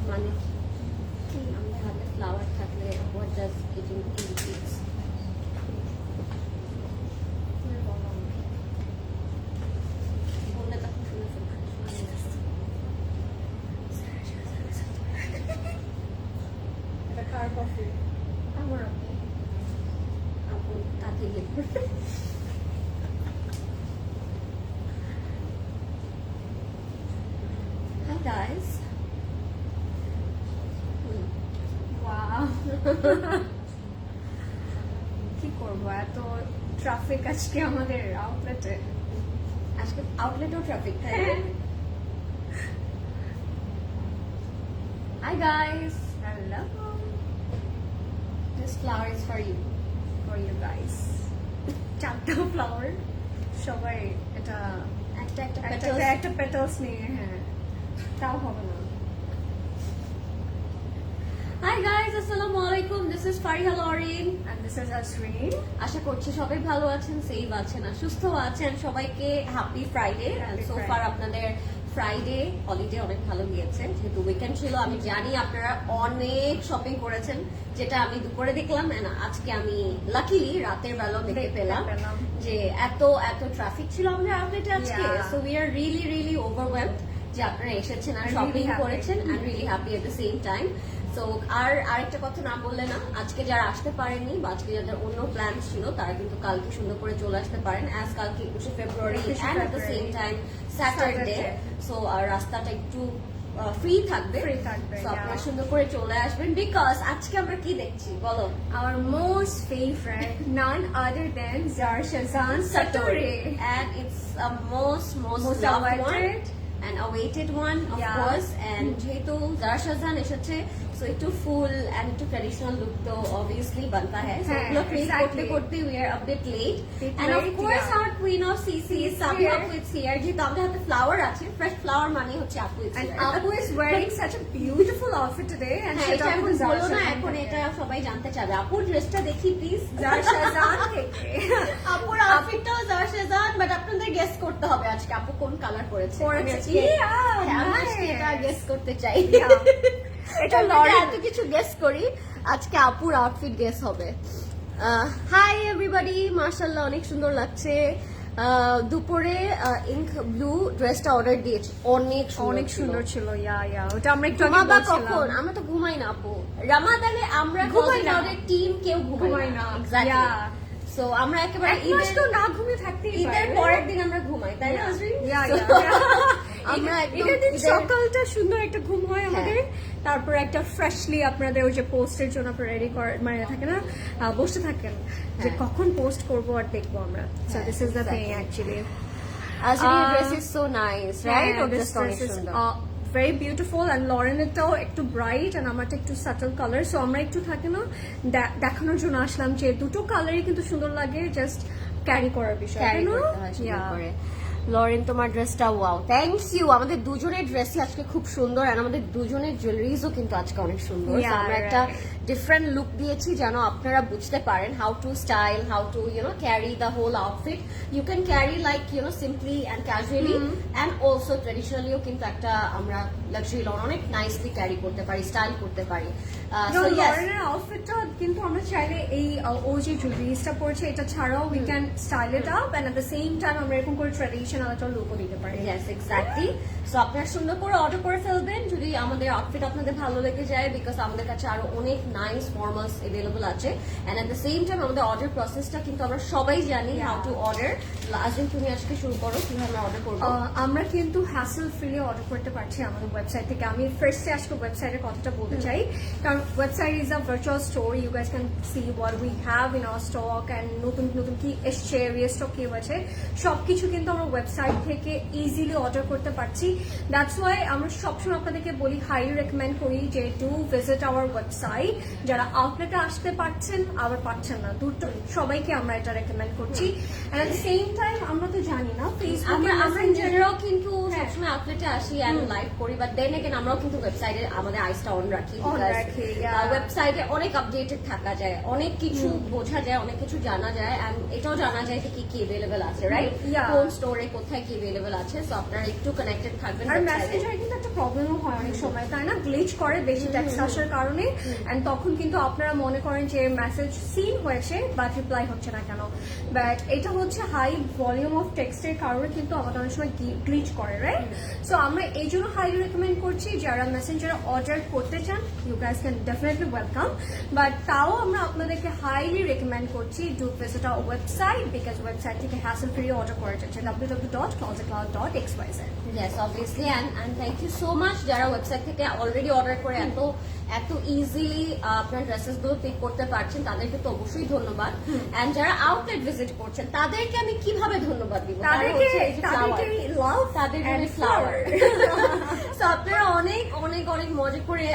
মানে আমাদের হাতে ফ্লাওয়ার থাকলে what does it includes? বললে তখন শুনে ফেলবে। এটা কার কফি? আমার আপু তাতে গিয়ে পড়বে। Hi guys. ওয়াও কি করবো, এত ট্রাফিক আজকে আমাদের আউটলেটে। আজকে আউটলেটেও ট্রাফিক তাই হ্যাঁ। Hi guys. Hello This flower is for you. For you guys. চারটা ফ্লাওয়ার, সবাই এটা একটা একটা একটা petals. একটা পেটালস নিয়ে, হ্যাঁ তাও হবে না। Hi guys, assalamu alaikum. This is Fariha Lauren. And this is Asreen. আশা করছি সবাই ভালো আছেন, সেফ আছেন আর সুস্থ আছেন। সবাইকে happy Friday. Happy so Friday. Far আপনাদের ফ্রাইডে হলিডে অনেক ভালো গিয়েছে, যেহেতু উইকেন্ড ছিল। আমি জানি আপনারা অনেক শপিং করেছেন, যেটা আমি দুপুরে দেখলাম and আজকে আমি লাকিলি রাতের বেলা দেখতে পেলাম যে এত এত ট্রাফিক ছিল আমাদের আউটলেটে আজকে। Yeah. So we are really overwhelmed যে আপনারা এসেছেন আর I'm শপিং really happy. করেছেন and really happy at the same time. তো আর আরেকটা কথা না বললে না, আজকে যারা আসতে পারেনি বা আজকে যাদের অন্য প্ল্যান ছিল তারা কিন্তু কালকে সুন্দর করে চলে আসতে পারেন, অ্যাজ কালকে 21শে ফেব্রুয়ারি 21শে and at the same time Saturday. So আর রাস্তাটা একটু ফ্রি থাকবে, Free থাকবে, সো আপনারা yeah. সুন্দর করে চলে আসবেন। বিকজ আজকে আমরা কি দেখছি বলো? Our most favorite, none other than Zar Shazan Satori. And it's a most Most loved one awaited. and awaited one, of Yeah. course. And যেহেতু জারা শাহজাহান এসেছে, so একটু ফুল and একটু ট্রেডিশনাল লুক তো obviously বানতা है. So হ্যাঁ, এগুলো create করতে exactly. করতে we are a bit late. Bit And of late, course yeah. our queen of CC is Sabi here. Apu is here. যেহেতু আমাদের হাতে ফ্লাওয়ার আছে, ফ্রেশ ফ্লাওয়ার মানে হচ্ছে আপু is And here. Apu is wearing such a beautiful outfit today. And হ্যাঁ, সেটা এটা এখন এখন Zara বলো না, Shazan এখন থেকে। এটা সবাই জানতে চাবে। আপুর ড্রেসটা দেখি প্লিজ। Zara Shazan থেকে। আপুর আউটফিটটাও জারা শাহজাহান, বাট আপনাদের গেস করতে হবে আজকে আপু কোন কালার পরেছে। আমি পরেছে। আজকে- Yeah, হ্যাঁ, আমি আজকে nice. এটা গেস করতে চাই। Yeah. এটা এটা লরে Lauren। এত কিছু গেস করি, আজকে আপুর আউটফিট গেস হবে। হাই এভরিবডি, মাশাআল্লাহ অনেক সুন্দর লাগছে। দুপুরে ইঙ্ক ব্লু ড্রেসটা অর্ডার দিয়েছি, অনেক অনেক সুন্দর ছিল। ইয়া ওটা আমরা একটু আগে ঘুমাবা বলছিলাম। কখন? আমরা তো ঘুমাই না আপু। রামাদানে আমরা ঘুমাই না। টিম কেউ ঘুমাই ঘুমাই না। না। এক্স্যাক্টলি। Yeah. সো আমরা একেবারে এক মাস তো না ঘুমিয়ে থাকতেই ঈদের পারে। পরের দিন আমরা ঘুমাই, তাই না আজরিন? Yeah, So, yeah. আমরা একদম ঈদের দিন ঈদের- সকালটা সুন্দর একটা ঘুম হয় হ্যাঁ। আমাদের, তারপর একটা ফ্রেশলি আপনাদের ওই যে পোস্টের জন্য আপনারা রেডি করে মানে থাকে না, বসে থাকেন যে হ্যাঁ। কখন পোস্ট করবো আর দেখবো আমরা। সো হ্যাঁ, this is the thing exactly. Actually. Azrin dress is so nice, right? ও ড্রেস অনেক সুন্দর। ভেরি বিউটিফুল অ্যান্ড লরেনেরটাও একটু ব্রাইট অ্যান্ড আমারটা একটু সাটল কালার। সো আমরা একটু থাকে না দেখানোর জন্য আসলাম যে দুটো কালারই কিন্তু সুন্দর লাগে, জাস্ট ক্যারি করার বিষয়, ক্যারি তাই না? করতে হয় সুন্দর Yeah. করে। লরেন তোমার ড্রেসটা ওয়াও, থ্যাংকস ইউ। আমাদের দুজনের ড্রেসই আজকে খুব সুন্দর আর আমাদের দুজনের জুয়েলারিজও কিন্তু আজকে অনেক সুন্দর। So, Yeah, আমরা একটা right. ডিফারেন্ট লুক দিয়েছি যেন আপনারা বুঝতে পারেন how to style, how to carry the whole outfit. You can carry like simply and casually and also ট্রেডিশনালিও কিন্তু একটা আমরা লাক্সারি লন অনেক নাইসলি ক্যারি করতে পারি, স্টাইল করতে পারি। So, yes. লরেনের আউটফিটটা কিন্তু আমরা চাইলে এই ও যে জুয়েলারিজটা পরছে এটা ছাড়াও we can style it up and at the same time আমরা এরকম করে ট্র্যাডিশনাল একটা লুকও দিতে পারি। Yes, exactly. So আপনারা সুন্দর করে অর্ডার করে ফেলবেন যদি আমাদের আউটফিট আপনাদের ভালো লেগে যায়, বিকজ আমাদের কাছে আরো অনেক নাইস ফর্মালস अवेलेबल আছে and at the same time আমাদের অর্ডার প্রসেসটা কিন্তু আমরা সবাই জানি হাউ টু অর্ডার। আজকে তুমি আজকে শুরু করো কিভাবে অর্ডার করবো। আমরা কিন্তু হ্যাসেল ফ্রিলি অর্ডার করতে পারছি আমাদের ওয়েবসাইট থেকে। আমি ফার্স্টে আজকে ওয়েবসাইটের কথাটা বলতে চাই, কারণ website is a virtual store. You guys can see what we have in our stock and নতুন নতুন কি এসছে, রিস্টক কি হয়েছে, সবকিছু কিন্তু আমরা ওয়েবসাইট থেকে ইজিলি অর্ডার করতে পারছি। দ্যাটস ওয়াই আমরা সবসময় আপনাদেরকে বলি, হাইলি রেকমেন্ড করি যে টু ভিজিট আওয়ার ওয়েবসাইট। যারা আউটলেটে আসতে পারছেন আবার পাচ্ছেন না, দুটো সবাইকে আমরা এটা রেকমেন্ড করছি। And at the same time আমরা তো জানি না আমরা ফেসবুকে নিজেরাও কিন্তু হ্যাঁ। সবসময় আউটলেটে আসি এন্ড লাইভ করি, বাট দেন এগেন আমরাও কিন্তু ওয়েবসাইটে আমাদের আইসটা অন রাখি। রাখি, yeah. ওয়েবসাইটে অনেক আপডেটেড থাকা যায়, অনেক কিছু বোঝা যায়, অনেক কিছু জানা যায় এন্ড এটাও জানা যায় যে কি কি अवेलेबल আছে, রাইট? Yeah. কোন স্টোরে কোথায় কি अवेलेबल আছে। সো আপনারা একটু কানেক্টেড থাকবেন আর website-এ। মেসেঞ্জারে কিন্তু একটা প্রবলেমও হয় অনেক সময়, তাই না? গ্লিচ করে বেশি টেক্সট আসার কারণে, এন্ড তখন কিন্তু আপনারা মনে করেন যে মেসেজ সিন হয়েছে বাট রিপ্লাই হচ্ছে না কেন। বাট এটা হচ্ছে হাই ভলিউম অফ টেক্সটের কারণে কিন্তু আমাদের অনেক সময় গ্লিচ করে, রাইট? সো আমরা এই জন্য হাইলি রেকমেন্ড করছি যারা মেসেঞ্জারে অর্ডার করতে চান, you guys can definitely welcome, but তাও আমরা আপনাদেরকে হাইলি রেকমেন্ড করছি do visit our website, because website থেকে হ্যাসেল ফ্রি অর্ডার করা যাচ্ছে www.closetcloud.xyz। Yes, obviously, and thank you so much যারা ওয়েবসাইট থেকে অলরেডি অর্ডার করে এত ইজিলি আপনার ড্রেসেস গুলো পিক করতে পারছেন, তাদেরকে তো অবশ্যই ধন্যবাদ। এন্ড যারা আউটলেট ভিজিট করছেন তাদেরকে আমি কিভাবে ধন্যবাদ দিব? তাদেরকে লাভ তাদের জন্য ফ্লাওয়ার। সো আপনারা অনেক অনেক অনেক মজা করে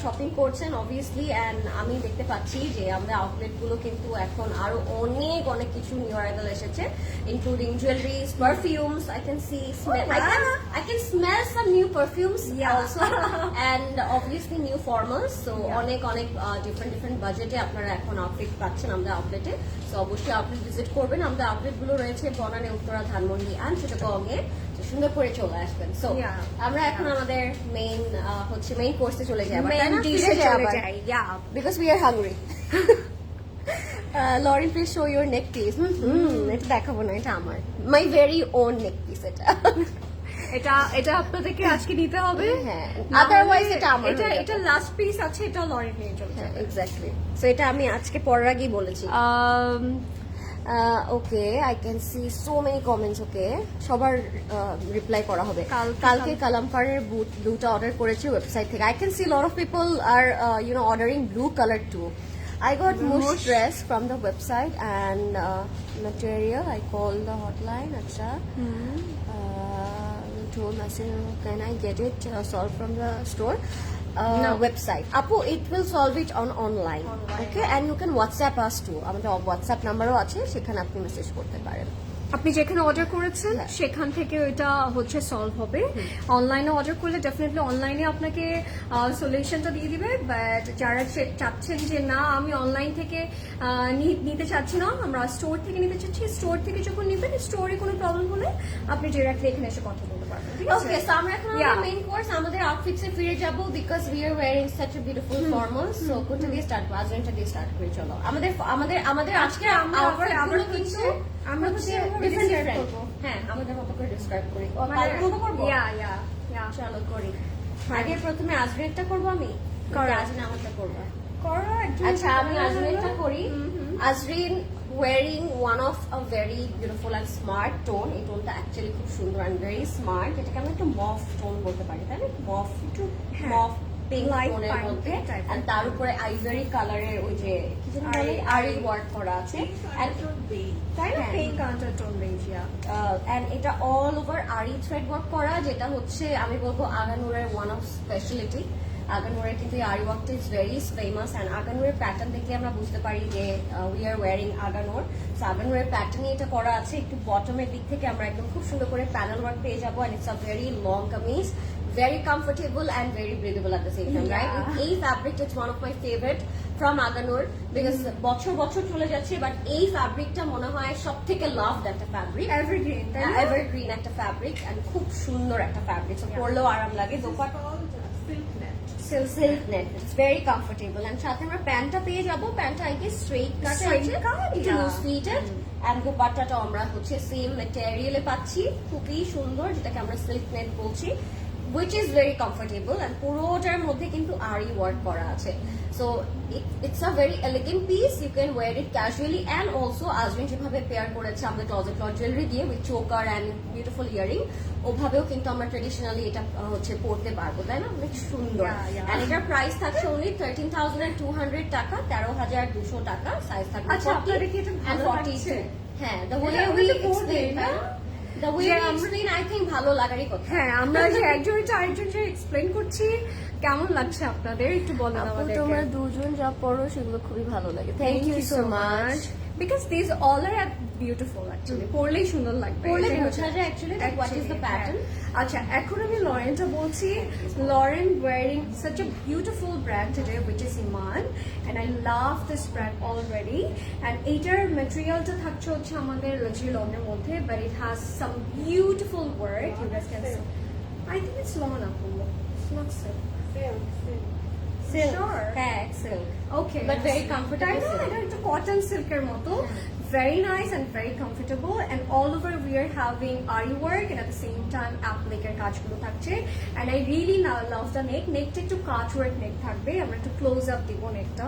শপিং করছেন অবভিয়াসলি, এন্ড আমি দেখতে পাচ্ছি যে আমাদের আউটলেট গুলো কিন্তু এখন আরো অনেক অনেক কিছু নিউ অ্যারাইভাল এসেছে, including jewelleries, perfumes. I can see, I can smell some new perfumes also, and obviously new formals. So অনেক অনেক ডিফারেন্ট বাজেটে আপনারা এখন আউটফিট পাচ্ছেন আমাদের আউটলেটে। সো অবশ্যই আউটলেট ভিজিট করবেন। আমাদের আউটলেট গুলো রয়েছে বনানী, উত্তরা, ধানমন্ডি এন্ড চিটাগংয়ে। সুন্দর করে চলে আসবেন। সো আমরা এখন আমাদের মেইন কোর্সে চলে যাই, because we are hungry. Lauren, please show your neck piece. এটা দেখাবো না, এটা আমার my very own neck piece. এটা আপনাদেরকে আজকে নিতে হবে। হ্যাঁ, আদারওয়াইজ এটা আমার। এটা লাস্ট পিস আছে, এটা লরেন নিয়ে চলে যাবে। এক্স্যাক্টলি। সো এটা আমি আজকে পরার আগেই বলেছি। Okay, I can see so many comments. Okay, সবার রিপ্লাই করা হবে। কালকে কালামকারের ব্লুটা অর্ডার করেছি ওয়েবসাইট থেকে। I can see lot of people are ordering blue colour too. I got Mush dress from the website, and material I called the hotline. Acha. Told Masin, can I get it solved from the store? No. Website. Apu, it will solve it on online. Okay, and you can WhatsApp us too. আমাদের WhatsApp নাম্বারও আছে, সেখানে আপনি message করতে পারেন। আপনি যেখানে order করেছেন সেখান থেকে এটা হচ্ছে সলভ হবে। অনলাইনে অর্ডার করলে ডেফিনেটলি অনলাইনে আপনাকে সলিউশনটা দিয়ে দিবে, বাট যারা চাচ্ছেন যে না আমি অনলাইন থেকে নিতে চাচ্ছি না, আমরা স্টোর থেকে নিতে চাচ্ছি, স্টোর থেকে যখন নেবেন স্টোরে কোনো প্রবলেম হলে আপনি ডিরেক্টলি এখানে এসে কথা বলতে পারবেন। ওকে, সো আমরা এখন আমাদের মেইন কোর্স আমাদের আউটফিটসে ফিরে যাব, because we are wearing such a beautiful formal. So কোনটা দিয়ে স্টার্ট করব? আজরাইনটা দিয়ে স্টার্ট করি। চলো, আমাদের আজকে আউটফিটগুলো কিন্তু আমরা হচ্ছে ডিফারেন্ট। হ্যাঁ, আমাদের মতো করে ডিসক্রাইব করি। কালকে করব? চলো করি। আগে প্রথমে আজরাইনটা করব আমি, আজরাইন আমারটা করব। আচ্ছা, আমি আজরাইনটা করি। Azrin wearing one of a very beautiful and smart tone. এই টোনটা অ্যাকচুয়ালি খুব সুন্দর and very smart। এটাকে আমরা একটু মফ টোন বলতে পারি, তাই না? মফ পিঙ্ক টোনের মধ্যে, আর তার উপরে আইভরি কালারের ওই যে কি যেন বলে আরি ওয়ার্ক করা আছে, তাই না? Pink undertone beige. এন্ড এটা all over aari thread work করা, যেটা হচ্ছে আমি বলবো আগানুরের ওয়ান অফ স্পেশালিটি। আগানুরের কিন্তু এই আরি ওয়ার্কটা ইজ ভেরি ফেমাস, অ্যান্ড আগানুরের প্যাটার্ন দেখে আমরা বুঝতে পারি যে we are wearing Aghanoor. So আগানুরের প্যাটার্নে এটা করা আছে। একটু বটমের দিক থেকে আমরা একদম খুব সুন্দর করে প্যানেল ওয়ার্ক পেয়ে যাবো, and it's a very long kameez, very comfortable and very breathable at the same time, right? এই ফ্যাব্রিকটা it's one of my favourite from Aghanoor, because বছর চলে যাচ্ছে, বাট এই ফ্যাব্রিকটা মনে হয় সব থেকে লাভড একটা ফ্যাব্রিক, এভারগ্রিন একটা ফ্যাব্রিক, এন্ড খুব সুন্দর একটা ফ্যাব্রিক। পরলেও আরাম লাগে। Dupatta silk net, it's very comfortable, and সাথে আমরা প্যান্টটা পেয়ে যাবো। প্যান্টটা আই গেস স্ট্রেইট কাট আছে, একটু লুজ ফিটেড, এন্ড দোপাট্টাটা আমরা হচ্ছে সেম ম্যাটেরিয়ালে পাচ্ছি, খুবই সুন্দর, যেটাকে আমরা সিল্ক নেট বলছি, which is very comfortable, and পুরোটার মধ্যে কিন্তু আরি ওয়ার্ক করা আছে। So it's a very elegant piece. You can wear it casually, and also Azrin যেভাবে পেয়ার করেছে আমাদের ক্লজেট ক্লথ জুয়েলারি দিয়ে with choker and beautiful earring, ওভাবেও কিন্তু আমরা ট্রেডিশনালি এটা হচ্ছে পরতে পারবো, তাই না? অনেক সুন্দর। এন্ড এটার প্রাইস থাকছে only 13,200 টাকা, 13,200 টাকা। সাইজ থাকবে 40 and 42। হ্যাঁ, the way we explain, the way we explain, I think ভালো লাগারই কথা। হ্যাঁ, আমরা যে একজনটা আরেকজনকে এক্সপ্লেন করছি, কেমন লাগছে আপনাদের একটু বলেন আমাদেরকে। তোমরা দুজন যা পড়ো সেগুলো খুবই ভালো লাগে। Thank you so much. Because these all are beautiful actually. পরলেই সুন্দর লাগবে, পরলে বোঝা যায় actually that what is the pattern. আচ্ছা, এখন আমি লরেনটা বলছি। Lauren wearing such a beautiful brand today, which is Iman, and I love this brand already. And এটার materialটা থাকছে হচ্ছে আমাদের luxury linen এর মধ্যে, but it has some beautiful work. You guys can see. I think it's long apple. It's not silk. Silk. Sure. হ্যাঁ, silk. Okay. But very comfortable তাই না? silk. এটা একটু cotton silk-এর মতো. Very nice and very comfortable, and all over we are having ari work and at the same time applique-এর কাজগুলো থাকছে. And I really now love the neck. নেকটা একটু কাট work নেক থাকবে. আমরা একটু ক্লোজ আপ দিব নেকটা.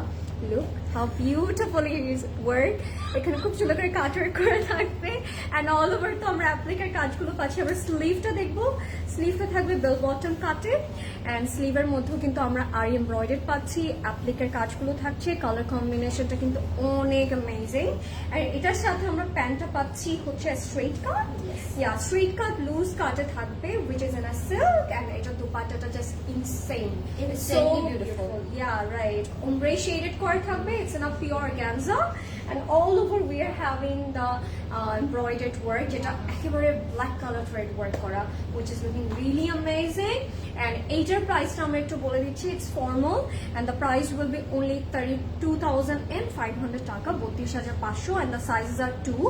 Look how beautiful it is work. এখানে খুব সুন্দর করে কাট ওয়ার্ক করে থাকবে, and all over তো আমরা applique-এর কাজগুলো পাচ্ছি. আমরা স্লিভটা দেখবো. স্লিভটা থাকবে বেল বটম কাটে, and স্লিভের মধ্যেও কিন্তু আমরা আরি এমব্রয়ডারি পাচ্ছি. applique-এর কাজগুলো থাকছে. কালার কম্বিনেশনটা কিন্তু অনেক অ্যামেজিং. আর এটার সাথে আমরা প্যান্টটা পাচ্ছি হচ্ছে straight cut. Straight cut loose কাটে থাকবে, which is in a silk, and এটা দুপাট্টাটা just insane. Insanely beautiful. Yeah, right. Ombre shaded core থাকবে. It's in a pure organza, and all over we are having the embroidered work, যেটা একেবারে black color thread work করা, which is looking really amazing. And এইটার প্রাইসটা আমরা একটু বলে দিচ্ছি. It's formal, and the price will be only 32,500 টাকা, 32,500, and the sizes are 2,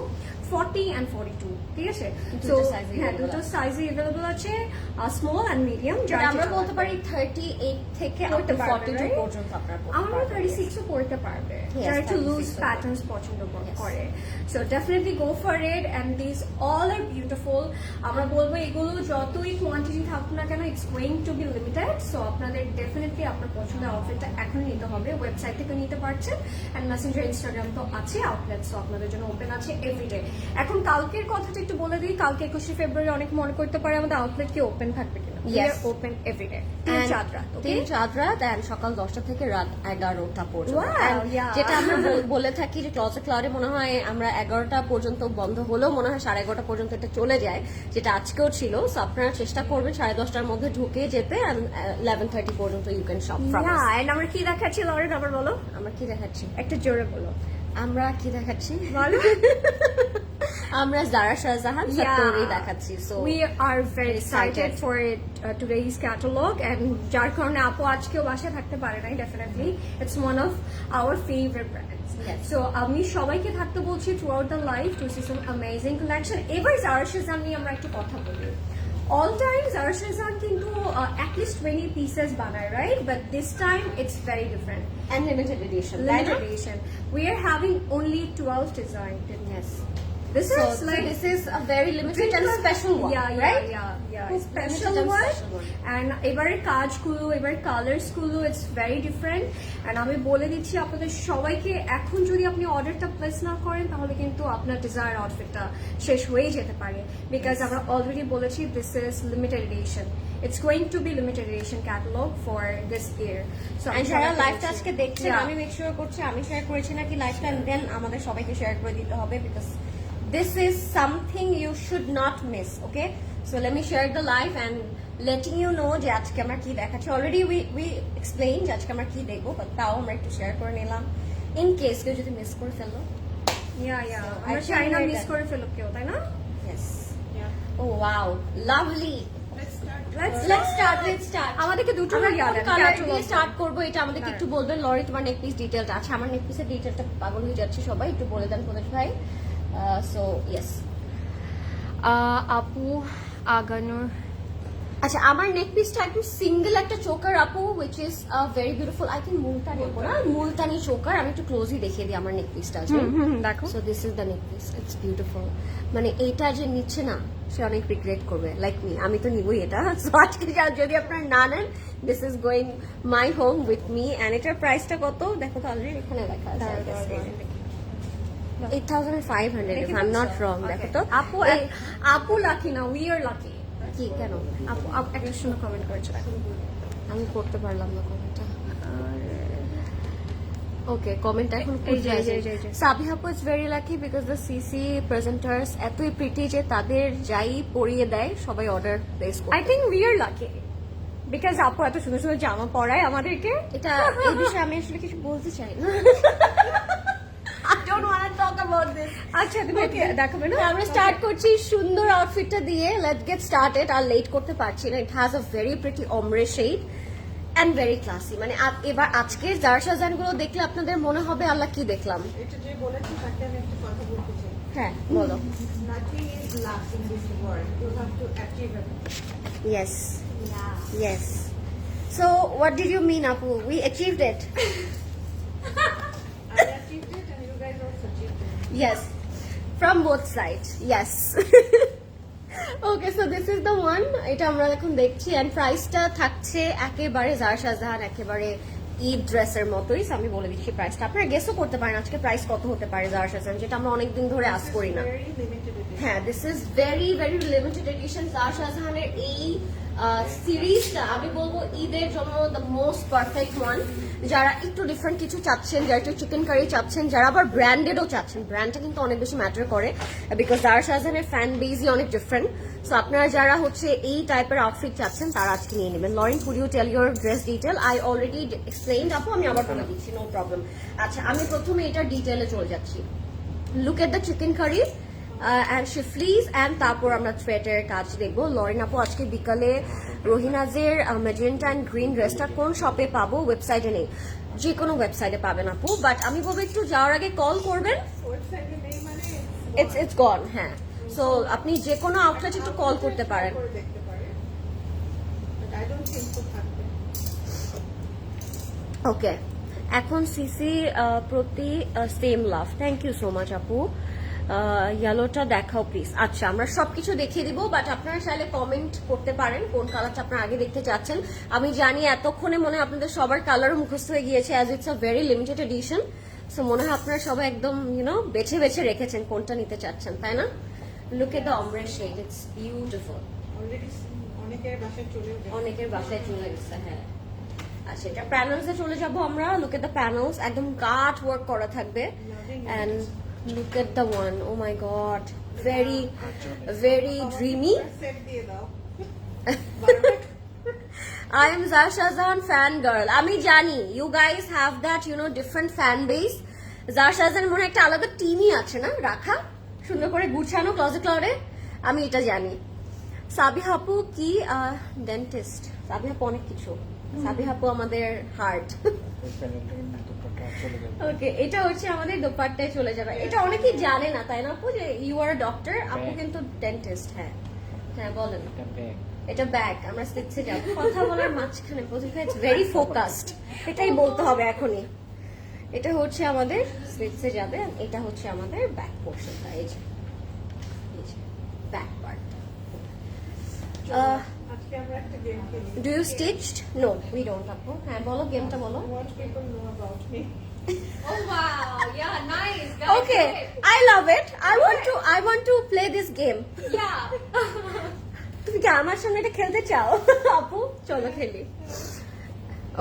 40 and 42. ঠিক আছে? দুটো So size হ্যাঁ, available দুটো সাইজে अवेलेबल আছে, small and medium. যেটা আমরা বলতে পারি 38 থেকে up পড়তে to পারবে, 42 right? পর্যন্ত আপনারা পড়তে আমরা পারবেন। 36 ও পড়তে পারবে, Yes, যারা একটু 36 লুজ ও প্যাটার্নস পছন্দ Yes. করে. So definitely go for it, and this all are beautiful. আমরা বলবো এগুলো যতই কোয়ান্টিটি থাকুক না কেন, it's going to be limited. So আপনাদের ডেফিনেটলি আপনার পছন্দের আউটফিটটা এখন নিতে হবে. ওয়েবসাইট থেকে নিতে পারছেন, এন্ড মেসেঞ্জার, ইনস্টাগ্রাম তো আছে, আউটলেট তো আপনাদের জন্য ওপেন আছে এভরিডে. এখন কালকের কথাটা একটু বলে দিই. কালকে 21শে ফেব্রুয়ারি অনেক মনে করতে পারে আমাদের আউটলেট কি ওপেন থাকবে কিনা. Yes. ওপেন এভরিডে, And চাঁদ রাত. তিন চাঁদ রাত and সকাল 10টা থেকে রাত 11টা পর্যন্ত. Wow, And yeah. যেটা আমরা বলে থাকি যে ক্লজে মনে হয় আমরা 11টা পর্যন্ত বন্ধ হলেও মনে হয় 11:30 পর্যন্ত এটা চলে যায়, যেটা আজকেও ছিল. সো আপনারা চেষ্টা করবেন 10:30টার মধ্যে ঢুকে যেতে, and 11:30 পর্যন্ত you can shop from us. And আমরা কি দেখাচ্ছি লরেন, আবার বলো, আমরা কি দেখাচ্ছি? একটা জোরে বলো. আমরা কি দেখাচ্ছি? বলো. আমরা জারা শাহজাহান ফ্যাক্টরি দেখাচ্ছি. So We are very excited excited. for it, today's catalog, and যার কারণে আপু আজকেও বাসায় থাকতে পারে নাই. Definitely it's one of our favorite brands. Yes. So আমি সবাইকে থাকতে বলছি throughout the life to see some amazing collection. এবার জারা শাহজাহান নিয়ে আমরা একটু কথা বলি. All time Zara Shahzan কিন্তু at least 20 pieces বানায়, right? But this time it's very different. and limited edition. Limited edition. We are having only 12 designs. Yes. This So is like this is a very limited and special one, right? Yeah. খুব Special limited and one. special one. And এবারে কাজগুলো, এবারে কালার্সগুলো, it's very different. And আমি বলে দিচ্ছি আপনাদের সবাইকে, এখন যদি আপনি অর্ডারটা প্লেস না করেন তাহলে কিন্তু আপনার ডিজায়ার আউটফিটটা শেষ হয়ে যেতে পারে. বিকজ আমরা অলরেডি বলেছি this is limited edition. It's going to be limited edition catalog for this year. So And যারা লাইভটা আজকে দেখছেন, Yeah. আমি মেক শিওর করছি আমি শেয়ার করেছি নাকি লাইভটা, দেন আমাদের সবাইকে শেয়ার করে দিতে হবে, because this is something you should not miss. Okay, so let me share the live and letting you know যে আজকে আমরা কি দেখাচ্ছি. অলরেডি we explained যে আজকে আমরা কি দেখবো, বাট তাও আমরা একটু শেয়ার করে নিলাম ইন কেস কেউ যদি মিস করে ফেললো. আমরা I চাই না think মিস that- করে ফেলুক কেউ, তাই না? Yes. Oh wow, lovely. Let's start. আমাদেরকে দুটো আমরা কোন ইয়ালেন কালার catalog দিয়ে স্টার্ট করব এটা আমাদেরকে হ্যাঁ। একটু বলবেন. লরি, তোমার নেক পিস ডিটেইলটা আছে? আমার নেক পিসের ডিটেইলটা পাগল হয়ে যাচ্ছে সবাই, একটু বলে দেন প্রদেশ ভাই. সো ইয়েস, আপু আগানোর আচ্ছা আমার নেক পিসটা একদম সিঙ্গেল একটা চোকার আপু, which is very beautiful. I think Multani আপু না, মুলতানি চোকার. আমি একটু ক্লোজলি দেখিয়ে দিই আমার নেক পিসটা. দেখো. So this is the neck piece, it's beautiful. মানে এইটা যে নিচ্ছে না সে অনেক রিগ্রেট করবে, লাইক মি. আমি তো নিবই এটা. সো আজকে যদি আপনারা না নেন, this is going my home with me. And এটার প্রাইসটা কত দেখো তো, অলরেডি এখানে লেখা আছে. 8,500 if I'm not wrong. দেখো তো আপু লাকি না, উই আর লাকি. কি কেন আপু একটা সুন্দর কমেন্ট করেছে, দেখো. আমি করতে পারলাম না কমেন্টটা. ওকে, কমেন্ট এখন এই যে। সাবিহা আপু is very lucky because the CC presenters এতই প্রিটি যে তাদের যাই পরিয়ে দেয় সবাই অর্ডার প্লেস করে. I think we are lucky because আপু এত সুন্দর সুন্দর জামা পরায় আমাদেরকে. এটা এই বিষয়ে আমি আসলে কিছু বলতে চাই না. I don't want to talk about this. আচ্ছা তুমি দেখাবে না? আমরা স্টার্ট করছি সুন্দর আউটফিটটা দিয়ে. Let's get started. আর লেট করতে পারছি না. It has a very pretty ombre shade and very classy. মানে এবার আজকের জারা শাহজাহান গুলো দেখলে আপনাদের মনে হবে আল্লাহ কি দেখলাম. এটা যে বলেছি তাকে আমি একটা কথা বলতে চাই। হ্যাঁ বলো। Nothing is last in this world. You have to achieve it. Yes, Yeah. yes. So what did you mean, Apu? We achieved it. I achieved it and you guys also achieved it. Yes, from both sides. Yes. Okay, so this is the one. এটা আমরা এখন দেখছি and প্রাইসটা থাকছে একেবারে জারা শাহজাহান একেবারে ঈদ ড্রেসের মতোই। So আমি বলে দিচ্ছি প্রাইসটা, আপনারা গেসও করতে পারেন আজকে প্রাইস কত হতে পারে জারা শাহজাহান, যেটা আমরা অনেকদিন ধরে আস করি না। Very limited edition. হ্যাঁ, this is very very limited edition. Zara শাহজাহানের এই সিরিজটা আমি বলবো ঈদের জন্য দ্য মোস্ট পারফেক্ট ওয়ান। যারা একটু ডিফারেন্ট কিছু চাচ্ছেন, যারা একটু চিকেন কারি চাচ্ছেন, যারা আবার ব্র্যান্ডেডও চাচ্ছেন, ব্র্যান্ডটা কিন্তু অনেক বেশি ম্যাটার করে বিকজ জারা শাহজাহানের ফ্যান বেজই অনেক ডিফারেন্ট। সো আপনারা যারা হচ্ছে এই টাইপের আউটফিট চাচ্ছেন তারা আজকে নিয়ে নেবেন। Lauren, could you tell your dress detail? I already explained আপু, আমি আবার বলে দিচ্ছি, নো প্রবলেম। আচ্ছা, আমি প্রথমে এটার ডিটেলে চলে যাচ্ছি। Look at the chicken curry and schifflis and তারপর আমরা থ্রেটের কাজ দেখবো। লরেন আপু, আজকে বিকালে রোহিনাজের ম্যাজেন্টা অ্যান্ড গ্রিন ড্রেসটা কোন শপে পাবো? ওয়েবসাইটে নেই, যে কোনো ওয়েবসাইটে পাবেন আপু, বাট আমি বলবো একটু যাওয়ার আগে কল করবেন। Website এ নেই মানে ইটস গন। হ্যাঁ, সো আপনি যে কোনো আউটলেট একটু কল করতে পারেন। করে দেখতে পারেন। But I don't think so থাকবে। ওকে, এখন সিসি প্রতি same love, thank you so much আপু। ইয়েলোটা দেখাও প্লিজ। আচ্ছা, আমরা সবকিছু দেখিয়ে দিব, বাট আপনারা চাইলে কমেন্ট করতে পারেন কোন কালারটা আপনারা আগে দেখতে চাচ্ছেন। আমি জানি এতক্ষণে মনে হয় আপনাদের সবার কালারও মুখস্থ হয়ে গিয়েছে, as it's a very limited addition. So মনে হয় আপনারা সবাই একদম বেছে বেছে রেখেছেন কোনটা নিতে চাচ্ছেন, তাই না? Look at the ombre shade, it's beautiful. Already অনেকের বাসায় চলে গেছে। অনেকের বাসায় চলে গেছে। হ্যাঁ, আচ্ছা, এটা প্যানেলসে চলে যাব আমরা। লুক এট দ্য প্যানেলস, একদম কাট ওয়ার্ক করা থাকবে। And look at the one, oh my god, very very dreamy. Set দিয়ে দাও। I am Zara Shahjahan fan girl. আমি জানি you guys have that different fan base. Zara Shahjahan মনে হয় একটা আলাদা টিমই আছে না রাখা, সুন্দর করে গুছানো ক্লোজেট ক্লরে, আমি এটা জানি। সাবিহা আপু কি ডেন্টিস্ট? সাবিহা আপু অনেক কিছু। সাবিহা আপু আমাদের হার্ট। ওকে, এটা হচ্ছে আমাদের দোপাট্টায় চলে যাবে। এটা অনেকেই জানে না, তাই না আপু, যে ইউ আর ডক্টর, আপু কিন্তু ডেন্টিস্ট। হ্যাঁ হ্যাঁ, বলেন। এটা ব্যাগ, আমরা স্টিচে যাব। কথা বলার মাঝখানে প্রতিভা ইজ ভেরি ফোকাসড, এটাই বলতে হবে এখনই। এটা হচ্ছে আমাদের স্লিটসে যাবে, এটা হচ্ছে আমাদের ব্যাক পোর্শনটা, এই যে ব্যাক পার্ট। আজকে আমরা একটা গেম খেলি। Do you stitched? No, we don't আপু। হ্যাঁ বলো, গেমটা বলো। What people know about me. Oh wow, yeah, nice. Guys, okay, I love it. I want to play this game. Yeah. তুমি কি আমার সামনে এটা খেলতে চাও? আপু চলো খেলি।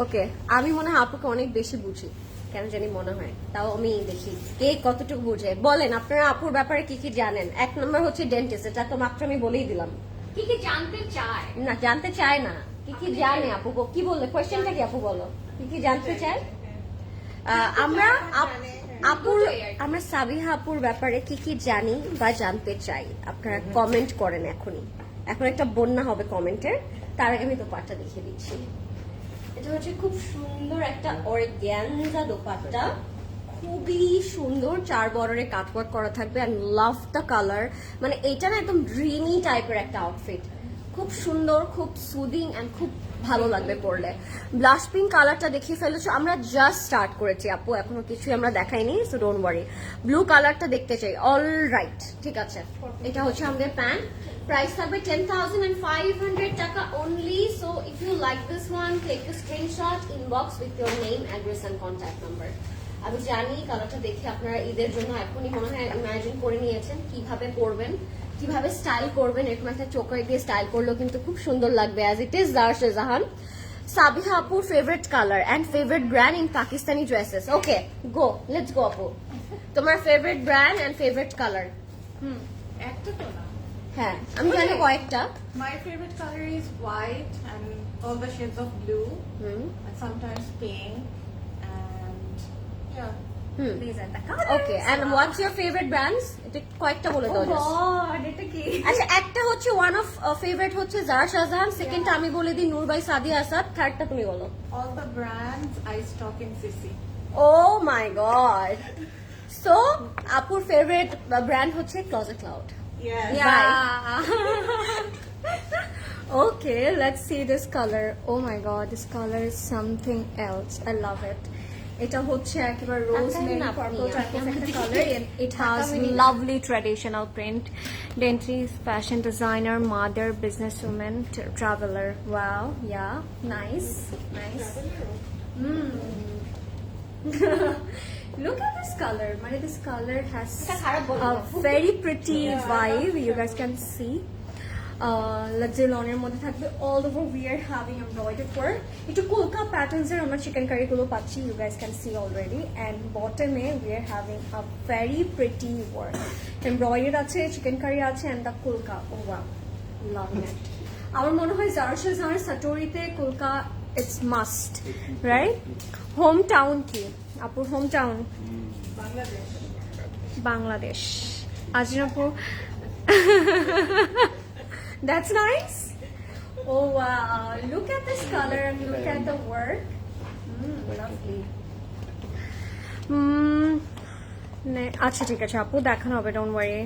ওকে, আমি মনে হয় আপুকে অনেক বেশি বুঝি, কেন জানি মনে হয়। তাও আমি দেখি কে কতটুকু বুঝে। বলেন আপনারা আপুর ব্যাপারে কি কি জানেন। 1 নম্বর হচ্ছে ডেন্টিস্ট, এটা তো মাত্র আমি বলেই দিলাম। কি কি জানতে চায়? না, জানতে চায় না, কি কি জানে আপু? কি বললে কোয়েশ্চেনটা কি আপু? বলো কি কি জানতে চায়। আমরা আপুর, আমরা সাবিহা আপুর ব্যাপারে কি কি জানি বা জানতে চাই, আপনারা কমেন্ট করেন এখনই। এখন একটা বন্যা হবে কমেন্টের, তার আগে আমি দোপাট্টা দেখিয়ে দিচ্ছি। এটা হচ্ছে খুব সুন্দর একটা অর্গানজা দোপাট্টা, খুবই সুন্দর, 4 বর্ডারে কাটওয়ার্ক করা থাকবে। এন্ড লাভ দ্য কালার, মানে এটা না একদম ড্রিমি টাইপের একটা আউটফিট, খুব সুন্দর, খুব সুদিং এন্ড খুব ভালো লাগবে পরলে। ব্লাশ পিঙ্ক কালারটা দেখিয়ে ফেলেছো, আমরা জাস্ট স্টার্ট করেছি আপু, এখনো কিছুই আমরা দেখাইনি, সো ডোন্ট ওয়ারি। ব্লু কালারটা দেখতে চাই, অল রাইট, ঠিক আছে। এটা হচ্ছে আমাদের প্যান্ট, প্রাইস থাকবে 10,500 টাকা only. So if you like this one, take a screenshot, inbox with your name, address and contact number. আমি জানি কালারটা দেখে আপনারা ঈদের জন্য এখনই মনে হয় ইমাজিন করে নিয়েছেন কিভাবে পরবেন, কিভাবে স্টাইল করবেন। এরকম একটা চোকার দিয়ে স্টাইল করলেও কিন্তু খুব সুন্দর লাগবে, as it is Zara Shahjahan. Sabiha আপুর favourite colour and favourite brand in Pakistani dresses. Okay, go, let's go আপু, তোমার favourite brand and favourite colour. একটা তো না। হ্যাঁ, আমি জানি কয়েকটা। My favorite color is white and all the shades of blue and sometimes pink and yeah. These are the colors. Okay, and what's your favourite brands? এটা কয়েকটা বলে দাও Oh just. God, এটা কি? আচ্ছা, একটা হচ্ছে ওয়ান অফ ফেভারিট হচ্ছে জারা শাহজাহান, সেকেন্ডটা আমি বলে দিই নূর বাই সাদিয়া আসাদ, থার্ডটা তুমি বলো। All the brands I stock in CC. Oh my god, so আপুর ফেভারিট ব্র্যান্ড হচ্ছে Closet Cloud Yes. Yeah. Okay, let's see this color. Oh my god, this color is something else. I love it. এটা হচ্ছে একেবারে rosemary না purple আপনি, type of আমি একটা দেখি। color and it has তাকাবেনই না। lovely traditional print. Dentist, fashion designer, mother, businesswoman, traveler. Wow, yeah, nice. Look at this color. Mane, this color has এটা খারাপ বলবো a না। very pretty vibe. You guys can see. Luxury লনের মধ্যে থাকবে all over we are having embroidered work. একটু কলকা patterns এর আমরা চিকেন কারি গুলো পাচ্ছি. You guys can see already. And bottom A we are having a very pretty work. Embroidered আছে, চিকেন কারি আছে and the কলকা. Oh wow, love it. আমার মনে হয় জারা শাহজাহানের সাটোরিতে কলকা it's must, right? Home town কি আপুর home town? Bangladesh. Ajinapur. That's nice. Oh wow, look at this color and look at the work. Lovely. আচ্ছা ঠিক আছে আপু, দেখানো হবে, ডোন্ট ওয়ারি।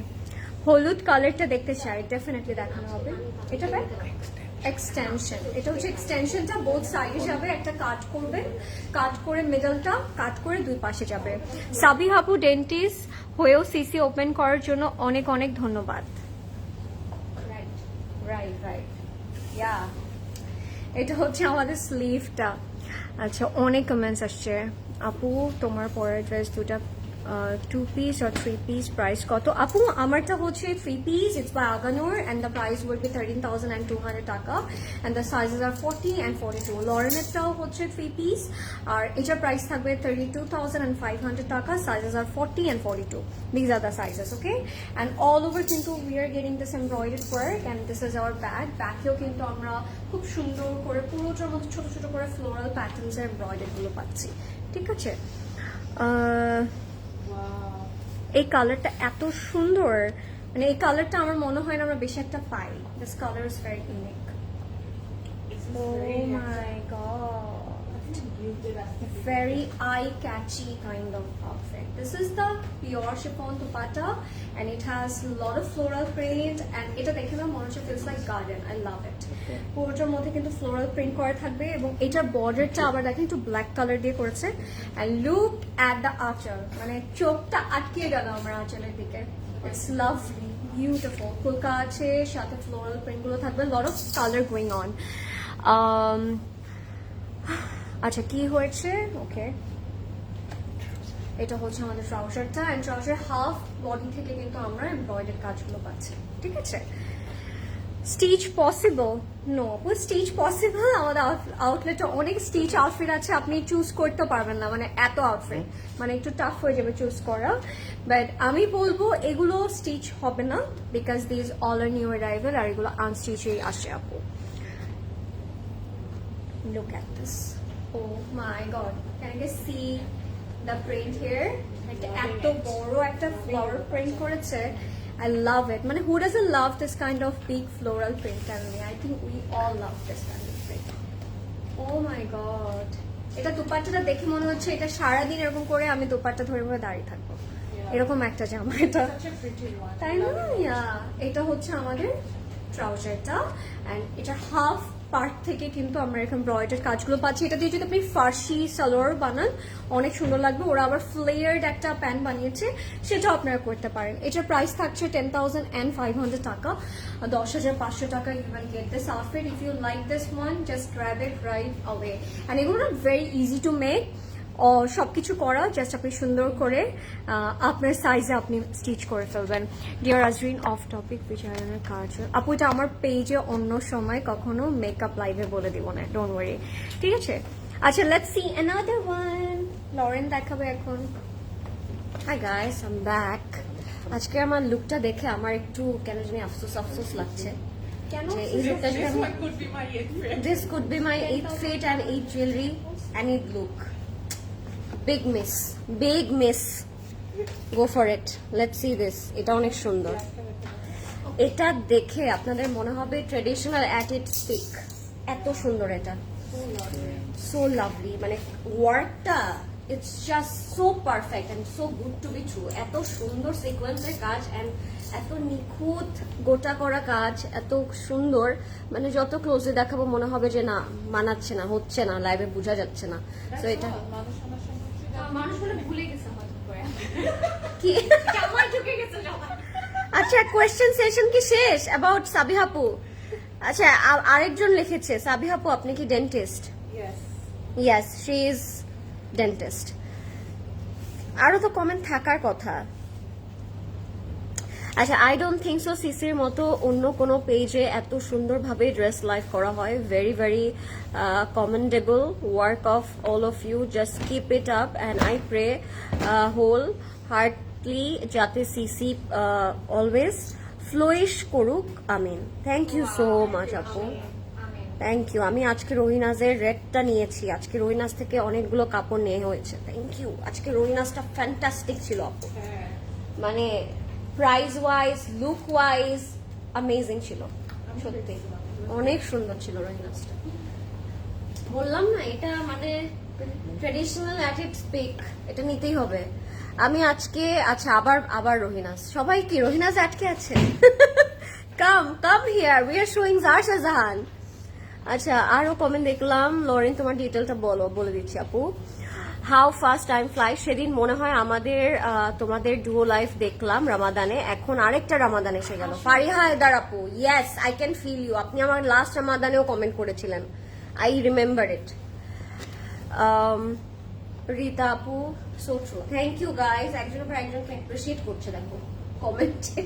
হলুদ কালারটা দেখতে চাই, ডেফিনেটলি দেখানো হবে। এটা এক্সটেনশন, এটা হচ্ছে এক্সটেনশনটা বোথ সাইডে যাবে, একটা কাট করবে, কাট করে মিডলটা কাট করে দুই পাশে যাবে। সাবিহ আপু ডেন্টিস্ট হয়েও সিসি ওপেন করার জন্য অনেক অনেক ধন্যবাদ। রাইট ইয়া, এটা হচ্ছে আমাদের স্লিভটা। আচ্ছা, অনেক কমেন্টস আসছে। আপু তোমার পরের ড্রেস দুটা 2 piece or 3 piece প্রাইস কত? আপু আমারটা হচ্ছে 3 piece, it's by Aganor and the price will be 13,200 টাকা and the sizes are 40 and 42. লরেনেরটাও হচ্ছে 3 piece আর এটার প্রাইস থাকবে 32,500 টাকা, sizes are 40 and 42. These are the sizes, okay? And all over কিন্তু we are getting this embroidered work and this is our bag. ব্যাকেও কিন্তু আমরা খুব সুন্দর করে পুরোটার মধ্যে ছোট ছোট করে ফ্লোরাল প্যাটার্নস এর এমব্রয়ডারি গুলো পাচ্ছি, ঠিক আছে? এই কালারটা এত সুন্দর, মানে এই কালারটা আমার মনে হয় না আমরা বেশি একটা পাই। This colour is very unique. Oh my god, very eye-catchy kind of outfit. This is the pure chiffon dupatta and it has a lot of floral print and এটা দেখে না মনে হচ্ছে feels like garden. I love it. পুরোটার মধ্যে কিন্তু floral print করা থাকবে এবং এটার বর্ডারটা আবার দেখেন একটু ব্ল্যাক কালার দিয়ে করেছে। and look at the আঁচল, মানে চোখটা আটকে গেল আমার আঁচলের দিকে। It's lovely, beautiful. ফুলকা আছে, সাথে floral print গুলো থাকবে, lot of color going on. আচ্ছা কি হয়েছে, ওকে, এটা হচ্ছে আমাদের ট্রাউজারটা এন্ড ট্রাউজার হাফ বডি থেকে কিন্তু আমরা এমব্রয়ডারি কাজগুলো পাচ্ছি, ঠিক আছে? Stitch possible? নো আপু, স্টিচ পসিবল। আমাদের আউটলেটে অনেক স্টিচ আউটফিট আছে, আপনি চুজ করতে পারবেন না, মানে এত আউটফিট, মানে একটু টাফ হয়ে যাবে চুজ করা। বাট আমি বলবো এগুলো স্টিচ হবে না because this all are new arrival আর এগুলো আনস্টিচেই আসে আপু। Look at this. Oh my god. Can you guys see the print here? এত বড় একটা flower print করেছে। I love it. মানে who doesn't love this kind of big floral print? Tell me. I think we all love this kind of print. Oh my god. এটা দুপাট্টাটা দেখে মনে হচ্ছে এটা সারাদিন এরকম করে আমি দুপাট্টা ধরে ধরে দাঁড়িয়ে থাকবো, এরকম একটা জামা এটা, তাই না? এটা হচ্ছে আমাদের ট্রাউজারটা এন্ড এটা হাফ পার্ট থেকে কিন্তু আমরা এরকম এমব্রয়ডারি কাজগুলো পাচ্ছি। এটা দিয়ে যদি আপনি ফার্সি সালোয়ার বানান অনেক সুন্দর লাগবে। ওরা আবার ফ্লেয়ার্ড একটা প্যান্ট বানিয়েছে, সেটাও আপনারা করতে পারেন। এটার প্রাইস থাকছে 10,500 টাকা, 10,500 টাকা। You can get this outfit if you like this one, just grab it right away. And এগুলো না ভেরি ইজি টু মেক, সবকিছু করা, জাস্ট আপনি সুন্দর করে আপনার সাইজে আপনি স্টিচ করে ফেলবেন। ডিয়ার আজরিন, অফ টপিক, বিচারণের কাজ আপু, এটা আমার পেজে অন্য সময় কখনো মেকআপ লাইভে বলে দিব না, ডোন্ট ওয়ারি, ঠিক আছে? আচ্ছা, let's see another one. Lauren দেখাবে এখন। Hi guys, I am back. আজকে আমার লুকটা দেখে আমার একটু কেন জানি আফসোস লাগছে। কেন? এই লুকটা this could be my 8th fit and 8 jewelry and 8 look. Big miss. Go for it. Let's see this. এটা অনেক সুন্দর। এটা দেখে আপনাদের মনে হবে ট্রেডিশনাল অ্যাট ইটস পিক। এত সুন্দর এটা, সো লাভলি। মানে ওয়ার্কটা it's just so perfect and so good to be true. এত সুন্দর সিকোয়েন্সের কাজ অ্যান্ড এত নিখুঁত গোটা করা কাজ, এত সুন্দর, মানে যত ক্লোজলি দেখাবো মনে হবে যে না মানাচ্ছে না, হচ্ছে না, লাইভে বোঝা যাচ্ছে না। তো এটা মানুষগুলো ভুলে গেছে হয়তো করে কি আমার ঢুকে গেছে সবাই। আচ্ছা, কোয়েশ্চেন সেশন কি শেষ অ্যাবাউট সাবিহাপু? আচ্ছা, আরেকজন লিখেছে, সাবিহাপু আপনি কি dentist? Yes. Yes, she is dentist. আরো তো কমেন্ট থাকার কথা। আচ্ছা, আই ডোন্ট থিঙ্ক সো সিসির মতো অন্য কোনো পেজে এত সুন্দরভাবে ড্রেস লাইভ করা হয়। Very very commendable work of all of you, just keep it up and I pray whole heartly যাতে সিসি অলওয়েজ ফ্লোইশ করুক, আমিন। থ্যাংক ইউ সো মাচ আপু, থ্যাংক ইউ। আমি আজকে রহিনাজের রেডটা নিয়েছি, আজকে রহিনাজ থেকে অনেকগুলো কাপড় নিয়ে হয়েছে। Thank you. আজকে রহিনাজটা ফ্যান্টাস্টিক ছিল আপু, মানে price wise, look wise amazing ছিল, সত্যি অনেক সুন্দর ছিল রহিনাজটা। বললাম না, এটা মানে ট্রেডিশনাল অ্যাট ইটস পিক, এটা নিতেই হবে। আমি আজকে, আচ্ছা আবার রহিনাজ, সবাই কি রহিনাজ আটকে আছে? Come here, we are showing Zara Shahjahan. আচ্ছা, আরো কমেন্ট দেখলাম। লরেন তোমার ডিটেলটা বলে দিচ্ছি আপু। How fast time fly. সেদিন মনে হয় আমাদের তোমাদের ডুও লাইফ দেখলাম রামাদানে, এখন আরেকটা রামাদান এসে গেল। ফারিহা হায়দার আপু, yes I can feel you. আপনি আমার লাস্ট রামাদানেও কমেন্ট করেছিলেন, আই রিমেম্বার ইট। রীতা আপু, so true. Thank you guys, একজনের পর একজনকে অ্যাপ্রিসিয়েট করছে দেখো কমেন্টে।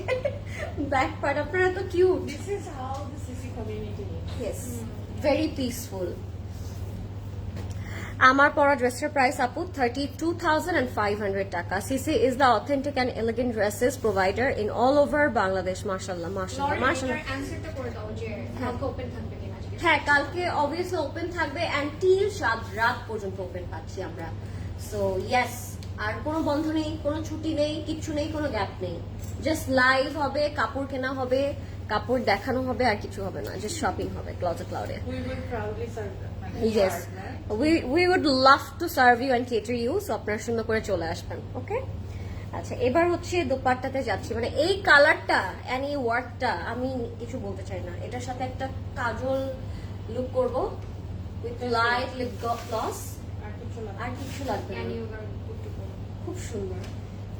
ব্যাক পার্ট আপনারা তো cute. This is how the Sisi community is. Yes, very peaceful. আমার পরা ড্রেসের প্রাইস আপু 32,500 টাকা। CC is the authentic and elegant dresses provider in all over Bangladesh. মাশাআল্লাহ মাশাআল্লাহ মাশাআল্লাহ। অ্যানসারটা করে দাও যে কালকে ওপেন থাকবে কিনা আজকে। হ্যাঁ, কালকে অবভিয়াসলি ওপেন থাকবে অ্যান্ড টিল রাত পর্যন্ত ওপেন পাচ্ছি আমরা। সো ইয়েস, আর কোনো বন্ধ নেই, কোনো ছুটি নেই, কিচ্ছু নেই, কোনো গ্যাপ নেই। জাস্ট লাইভ হবে, কাপড় কেনা হবে, কাপড় দেখানো হবে, আর কিছু হবে না, জাস্ট শপিং হবে closet ক্লাউডে। We will proudly serve them. Yes, we would love to serve you and cater you. So আপনারা সুন্দর করে চলে আসবেন, ওকে? আচ্ছা, এবার হচ্ছে দোপাট্টাতে যাচ্ছি। মানে এই কালারটা এন্ড এই ওয়ার্কটা আমি কিছু বলতে চাই না। এটার সাথে একটা কাজল লুক করব উইথ লাইট লিপ গ্লস, আর কিছু লাগবে না। And you are good to go. খুব সুন্দর,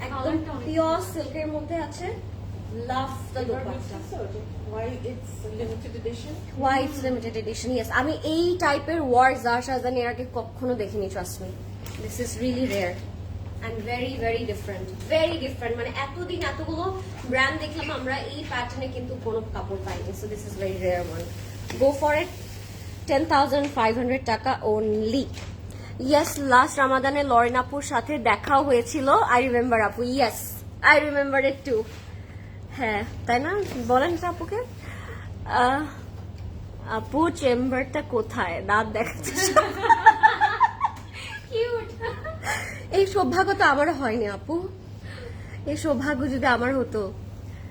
একদম কালারটা অনেক পিওর সিল্কের মধ্যে আছে। Love the dupatta. Why it's limited edition? White limited edition, yes. আমি এই টাইপের ওয়ার্ক জার শাহজাহান এর আগে কখনো দেখিনি, trust me. This is really rare and very very different, very different. মানে এতদিন এতগুলো ব্র্যান্ড দেখলাম আমরা, এই প্যাটার্নে কিন্তু কোনো কাপড় পাইনি। So this is very rare one. Go for it. 10,500 টাকা ওনলি। ইয়েস, লাস্ট রামাদানে লরেন আপুর সাথে দেখাও হয়েছিল। আই রিমেম্বার আপু, yes I remember it too. হ্যাঁ, তাই না? বলেন তো আপুকে। আপু চেম্বারটা কোথায়? দাঁত দেখাচ্ছে। Cute. এই সৌভাগ্য তো আমার হয়নি আপু, এই সৌভাগ্য যদি আমার হতো।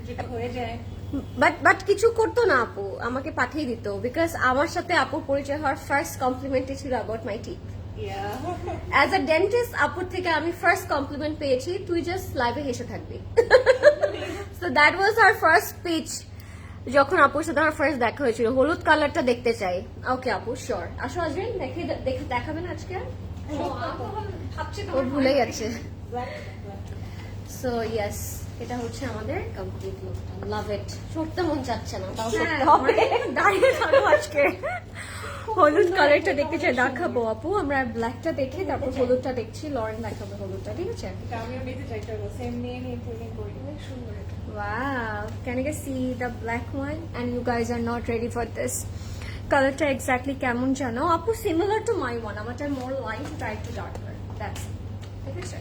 যেটা হয়ে যায়। বাট কিছু করতো না আপু, আমাকে পাঠিয়ে দিত। বিকজ আমার সাথে আপুর পরিচয় হওয়ার ফার্স্ট কমপ্লিমেন্টই ছিল about my teeth. Yeah. As a dentist আপুর থেকে আমি ফার্স্ট কমপ্লিমেন্ট পেয়েছি, তুই জাস্ট লাইভে হেসে থাকবি। So that was our first speech. যখন আপুর সাথে আমার ফার্স্ট দেখা হয়েছিল, হলুদ কালারটা দেখতে চাই। ওকে আপু, শিওর। আসো আসবেন, দেখাবেন আজকে। ও ভুলে গেছে। সো ইয়েস, এটা হচ্ছে আমাদের কমপ্লিট লুকটা। লাভ ইট। সরতে মন চাচ্ছে না, তাও সরতে হবে। দাঁড়িয়ে থাকো আজকে। হলুদ কালারটা দেখতে চাই, দেখাবো আপু। আমরা ব্ল্যাকটা দেখে তারপর হলুদটা দেখছি। লরেন দেখাবে হলুদটা, ঠিক আছে? এটা আমিও নিতে চাই, চলো সেম নিয়ে নিয়ে ট্রেনিং করি। অনেক সুন্দর এটা। Wow, can you guys see the black one? And you guys are not ready for this. Colorটা exactly কেমন জানো আপু? Similar to my one. আমারটা more light, try to darker. That's it. ঠিক আছে?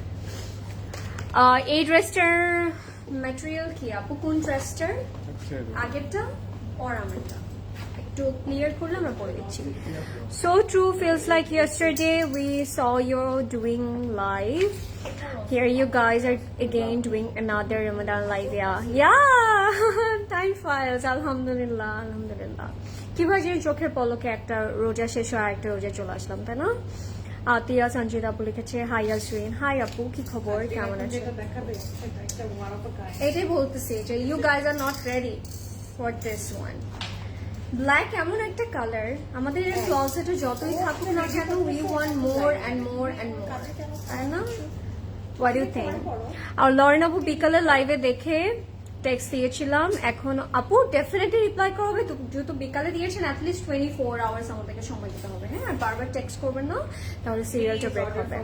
এই ড্রেসটার ম্যাটেরিয়াল কি আপু? কোন ড্রেসটার? আগেরটা or আমারটা? একটু ক্লিয়ার করলে আমরা পরে দিচ্ছি। So true, feels like yesterday we saw you doing live. Here you guys are again doing another Ramadan live. Yeah. Time files. Alhamdulillah. কিভাবে যে চোখের পলকে একটা রোজা শেষ হয়, একটা রোজা চলে আসলাম, তাই না? আতিয়া সঞ্জিত আপু লিখেছে হাই আজরিন, হাই আপু কি খবর, কেমন আছে? যেটা দেখাবে সেটা একটা one of a kind. এটাই বলতেছি যে you guys are not ready for this one. Black এমন একটা কালার, আমাদের ক্লজেটে যতই থাকুক না কেন we want more and more and more, তাই না? What you think? আর লরেন আপু বিকালে লাইভে দেখে টেক্সট দিয়েছিলাম, এখন আপু ডেফিনেটলি রিপ্লাই করবে, যেহেতু বিকালে দিয়েছেন অ্যাটলিস্ট 24 আওয়ার্স আমাদেরকে সময় দিতে হবে, হ্যাঁ? আর বারবার টেক্সট করবেন না, তাহলে সিরিয়ালটা ব্রেক হবে।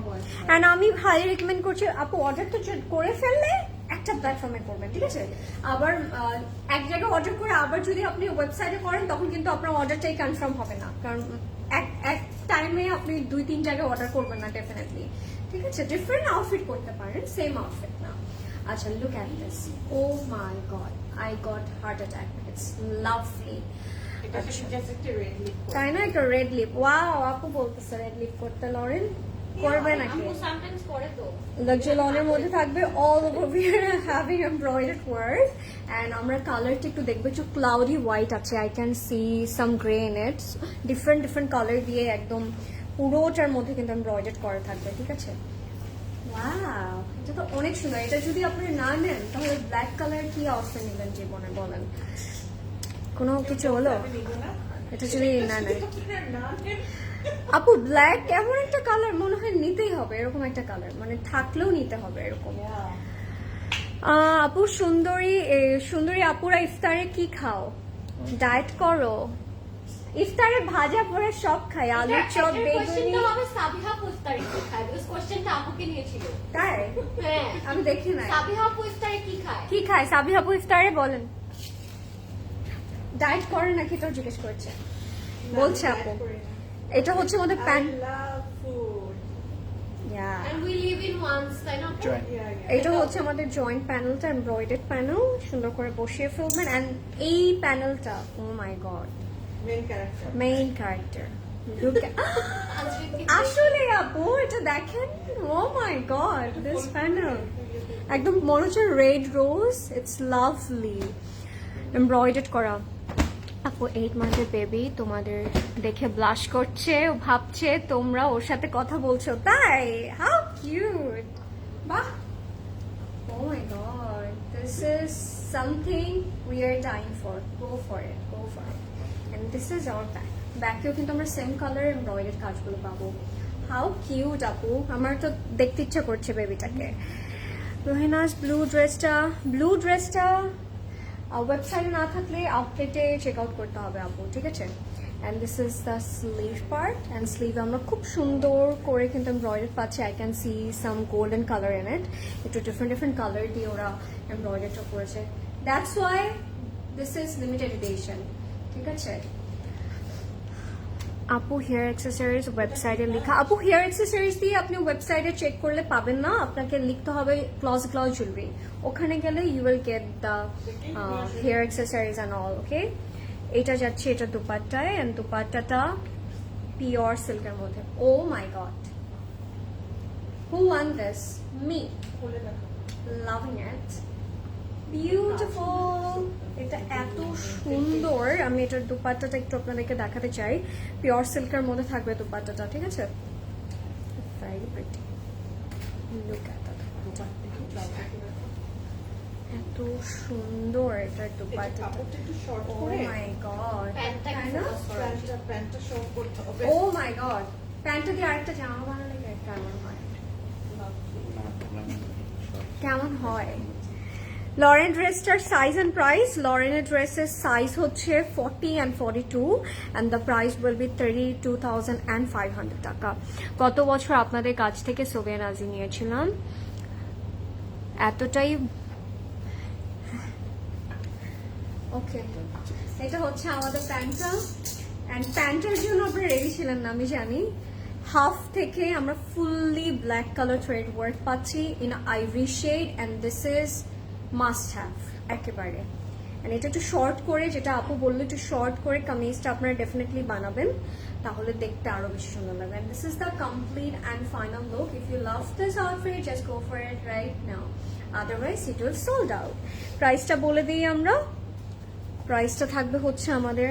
অ্যান্ড আমি ভাই রেকমেন্ড করছি আপু অর্ডার তো করে ফেললে একটা প্ল্যাটফর্মে করবেন, ঠিক আছে? আবার এক জায়গায় অর্ডার করে আবার যদি আপনি ওয়েবসাইটে করেন তখন কিন্তু আপনার অর্ডারটাই কনফার্ম হবে না, কারণ এক টাইমে আপনি 2-3 জায়গায় অর্ডার করবেন না ডেফিনেটলি, ঠিক আছে? ডিফারেন্ট আউটফিট করতে পারেন, সেম আউটফিট না। আচ্ছা, look at this, oh my god, I got heart attack, it's lovely. এটা just একটা red lip করে। তাই না, একটা রেড লিপ, ওয়াও আপু বলতেছে রেড লিপ করতে, লরেন করবে নাকি? আপু সামটাইমস করে তো। লাক্সারি লনের মধ্যে থাকবে all over we are having embroidered work, and আমরা কালারটা একটু দেখবো, একটু ক্লাউডি হোয়াইট আছে, I can see some grey in it, different different colour দিয়ে একদম পুরোটার মধ্যে কিন্তু এমব্রয়ডার্ড করা থাকবে, ঠিক আছে? ওয়াও, এটা তো অনেক সুন্দর। এটা যদি আপনি না নেন তাহলে ব্ল্যাক কালার কি আউটফিট নেবেন জীবনে বলেন? কোনো কিছু হলো আমি নিবো না। এটা যদি না নেন? না, আপু ব্ল্যাক এমন একটা কালার মনে হয় নিতেই হবে, এরকম একটা কালার মানে থাকলেও নিতে হবে এরকম। আপু সুন্দরী আপুরা ইফতারে কি খাও? ডায়েট করো? ইফতারে ভাজা পোড়া সব খাই, আলু চপ, বেগুনি। হবে সাবিহা আপু ইফতারে কি খায়, বিকজ কোশ্চেনটা আপুকে নিয়েছিল। তাই হ্যাঁ, আমি দেখি না সাবিহা আপু ইফতারে কি খায়। কি খায় সাবি আপু ইফতারে, বলেন। ডায়েট করে নাকি তো জিজ্ঞেস করছে, বলছে আপু। এটা হচ্ছে আমাদের I pant, love food. And we live in once, তাই না আপু? Yeah, yeah. এটা হচ্ছে আমাদের জয়েন্ট প্যানেলটা, এমব্রয়ডার্ড প্যানেল, সুন্দর করে বসিয়ে ফেলবেন। এন্ড এই প্যানেলটা, oh my god, Main character. Main character. আজকে আসলে আপু এটা দেখেন, oh my god, this panel একদম মনে হচ্ছে red rose, it's lovely embroidered করা। আপু 8 মান্থের বেবি তোমাদের দেখে ব্লাশ করছে, ও ভাবছে তোমরা ওর সাথে কথা বলছো, তাই? হাউ কিউট, বাহ, oh my god, this is something we are dying for, go for it, go for it. And this is our back, ব্যাকেও কিন্তু আমরা সেম কালার এমব্রয়ডার্ড কাজগুলো পাবো। হাউ কিউট আপু, আমার তো দেখতে ইচ্ছা করছে বেবিটাকে। রোহিনাস ব্লু ড্রেসটা ওয়েবসাইটে না থাকলে আউটলেটে চেক আউট করতে হবে আপু, ঠিক আছে? And this is the sleeve part, and sleeve আমরা খুব সুন্দর করে কিন্তু এমব্রয়ডারি পাচ্ছি, I can see some golden colour in it, একটু ডিফারেন্ট কালার দিয়ে ওরা এমব্রয়ডারিটা করেছে, that's why this is limited edition, ঠিক আছে? আপু হেয়ার অ্যাক্সেসরিজ ওয়েবসাইটে লেখা, আপু হেয়ার অ্যাক্সেসরিজ দিয়ে আপনি ওয়েবসাইটে চেক করলে পাবেন না, আপনাকে লিখতে হবে ক্লজ জুয়েলারি, ওখানে গেলে you will get the hair accessories and all, okay? এটা যাচ্ছে এটা দুপাট্টায়, এন্ড দুপাট্টাটা পিওর সিল্কের মধ্যে। Oh my god, who one this? Me, খুলে দেখো। Loving it, beautiful. এটা এত সুন্দর, আমি এটার দুপাট্টাটা একটু আপনাদেরকে দেখাতে চাই, পিওর সিল্কের মধ্যে থাকবে দুপাট্টাটা, ঠিক আছে? Very pretty, look at that, এত সুন্দর এটার দুপাট্টাটা, কাপড়টা একটু short ও করে মাই গড, প্যান্টটা তাই কি না? focus করা উচিত? প্যান্টটা short করতে হবে। ও মাই গড, প্যান্টটা দিয়ে আরেকটা জামা বানালে কেমন হয়? কেমন হয়? লরেন ড্রেসটার সাইজ এন্ড প্রাইস, লরেনের ড্রেসের সাইজ হচ্ছে 40 and 42 and the price will be 32,500 টাকা। গত বছর আপনাদের কাছ থেকে সোভিয়া নাজি নিয়েছিলাম, এতটাই। ওকে, এটা হচ্ছে আমাদের প্যান্টটা, এন্ড প্যান্টের জন্য আপনারা রেডি ছিলেন না আমি জানি। হাফ থেকে আমরা fully black colour thread work পাচ্ছি in ivory shade, and this is must have একেবারে। এন্ড এটা একটু শর্ট করে, যেটা আপু বললো একটু শর্ট করে কামিজটা আপনারা ডেফিনেটলি বানাবেন, তাহলে দেখতে আরো বেশি সুন্দর লাগবে। And this is the complete and final look. If you love this outfit just go for it right now, otherwise it will sold out. প্রাইসটা বলে দিই আমরা, প্রাইসটা থাকবে হচ্ছে আমাদের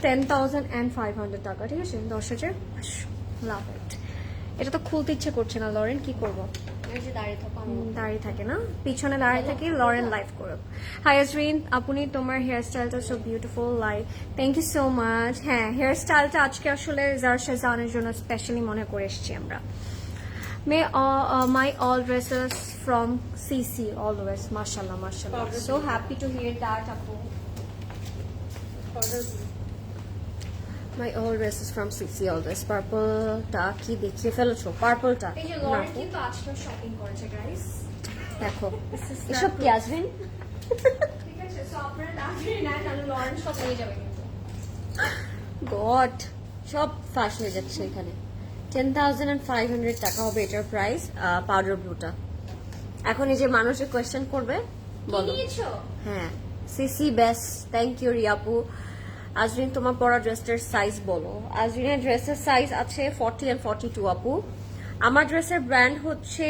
10,500 টাকা, ঠিক আছে? 10,000। লাভ ইট। এটা তো খুলতে ইচ্ছে করছে না লরেন, কি করবো? এই যে দাঁড়িয়ে থাকো দাঁড়িয়ে থাকে না, পিছনে দাঁড়িয়ে থাকি, লরেন লাইভ করো। হাই আজরিন, আপনি তোমার হেয়ার স্টাইলটা so beautiful, like thank you so much. হ্যাঁ, হেয়ার স্টাইলটা আজকে আসলে জারশা জানের জন্য স্পেশালি মনে করে এসেছি আমরা। My all dresses from CC always, mashallah, mashallah. So happy to hear that, Apu. My all dresses from CC always. Purple-টা কি দেখিয়ে ফেলেছো? Purple-টা এই যে লরেন কিন্তু আজকে শপিং করেছে গাইস, দেখো। এসব কি আসবেন? ঠিক আছে? সো আপনারা তাড়াতাড়ি না, তাহলে লরেন সব নিয়ে যাবে কিন্তু। গড, সব ফাঁস হয়ে যাচ্ছে এখানে। 10,500 টাকা হবে এটার প্রাইস, পাউডার ব্লুটা। এখন এই যে মানুষের কোয়েশ্চেন করবে, কি বলো। নিয়েছো? হ্যাঁ, সিসি বেস্ট, থ্যাংক ইউ রিয়াপু। আজরিন, তোমার পরা ড্রেসটার সাইজ বলো। আজরিনের ড্রেসের সাইজ আছে 40 and 42 আপু। আমার ড্রেসের ব্র্যান্ড হচ্ছে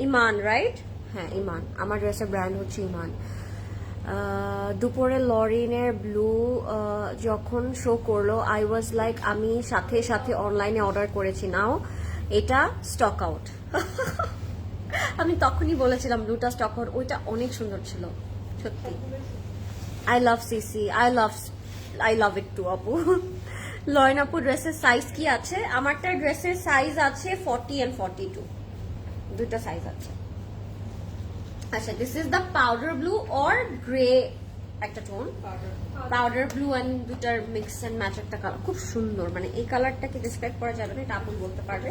ইমান, রাইট? হ্যাঁ, ইমান। আমার ড্রেসের ব্র্যান্ড হচ্ছে ইমান। দুপুরে লরিনের ব্লু যখন শো করলো, আই ওয়াজ লাইক, আমি সাথে সাথে অনলাইনে অর্ডার করেছি, নাও এটা স্টক আউট। আমি তখনই বলেছিলাম ব্লুটা স্টক আউট, ওইটা অনেক সুন্দর ছিল সত্যি। I love CC, I love it too আপু। লরেন আপু, ড্রেসের সাইজ কি আছে? আমারটা ড্রেসের সাইজ আছে 40 and 42, দুটো সাইজ আছে। আচ্ছা, this is the powder blue or grey একটা টোন, পাউডার ব্লু অ্যান্ড দুটার মিক্স অ্যান্ড ম্যাচ একটা কালার, খুব সুন্দর। মানে এই কালারটাকে ডিসক্রাইব করা যাবে না, এটা আপু বলতে পারবে।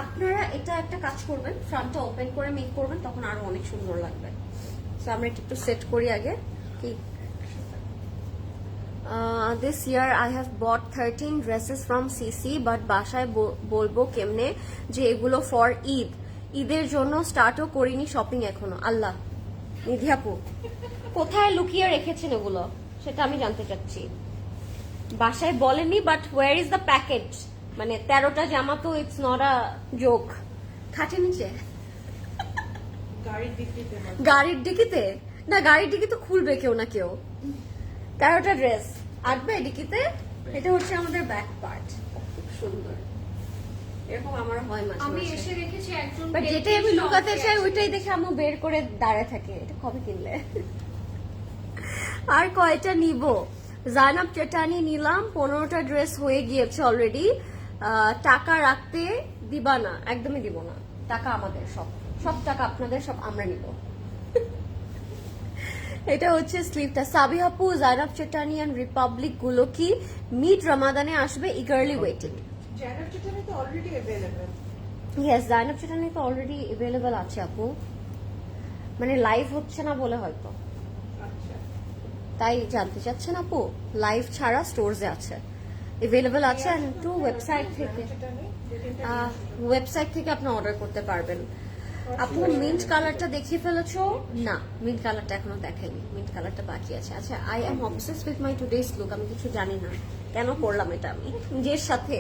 আপনারা এটা একটা কাজ করবেন, ফ্রন্টটা ওপেন করে মেক করবেন, তখন আরো অনেক সুন্দর লাগবে। সো আমরা এটা একটু সেট করি আগে। কি this year I have bought 13 dresses from CC, but বাসায় বলবো কেমনে যে এগুলো ফর ঈদ, ঈদের জন্য স্টার্টও করিনি শপিং এখনো। আল্লাহ, নিধি আপু কোথায় লুকিয়ে রেখেছেন এগুলো সেটা আমি জানতে চাচ্ছি। বাসায় বলেনি, but where is the package? মানে 13টা জামা তো ইটস নট আ জোক। খাটে নিচে, গাড়ির ডিকিতে? না, গাড়ির ডিকি তো খুলবে কেউ না কেউ। 13টা ড্রেস আটবে ডিকিতে। এটা হচ্ছে আমাদের ব্যাক পার্ট, খুব সুন্দর। এরকম আমার হয় মাঝে আমি মাঝে। এসে রেখেছি একজন, বাট যেটাই আমি লুকাতে চাই ওইটাই দেখে আমি বের করে দাঁড়ায় থাকে। এটা কবে কিনলে? আর কয়টা নিব? জাইনাব চেটানি নিলাম, 15টা ড্রেস হয়ে গিয়েছে অলরেডি। টাকা রাখতে দিবা না? একদমই দিব না, টাকা আমাদের, সব টাকা আপনাদের, সব আমরা নিব। এটা হচ্ছে স্লিভটা। সাবিহাপু, জাইনাব চেটানি এন্ড রিপাবলিক গুলো কি মিড রমাদানে আসবে? Eagerly waiting. ইয়েস, জাইনাব চেটানি তো অলরেডি অ্যাভেলেবল আছে আপু, মানে লাইভ হচ্ছে না বলে হয়তো, তাই জানতে চাচ্ছেন আপু। লাইভ ছাড়া স্টোরসে আছে, অ্যাভেলেবল আছে। টু ওয়েবসাইট থেকে আপনি অর্ডার করতে পারবেন। আপু, মিন্ট কালারটা দেখিয়ে ফেলেছো? না, মিন্ট কালারটা এখনো দেখাইনি, মিন্ট কালারটা বাকি আছে। আচ্ছা, I am obsessed with my today's look. আমি কিছু জানি না কেন করলাম এটা আমি নিজের সাথে।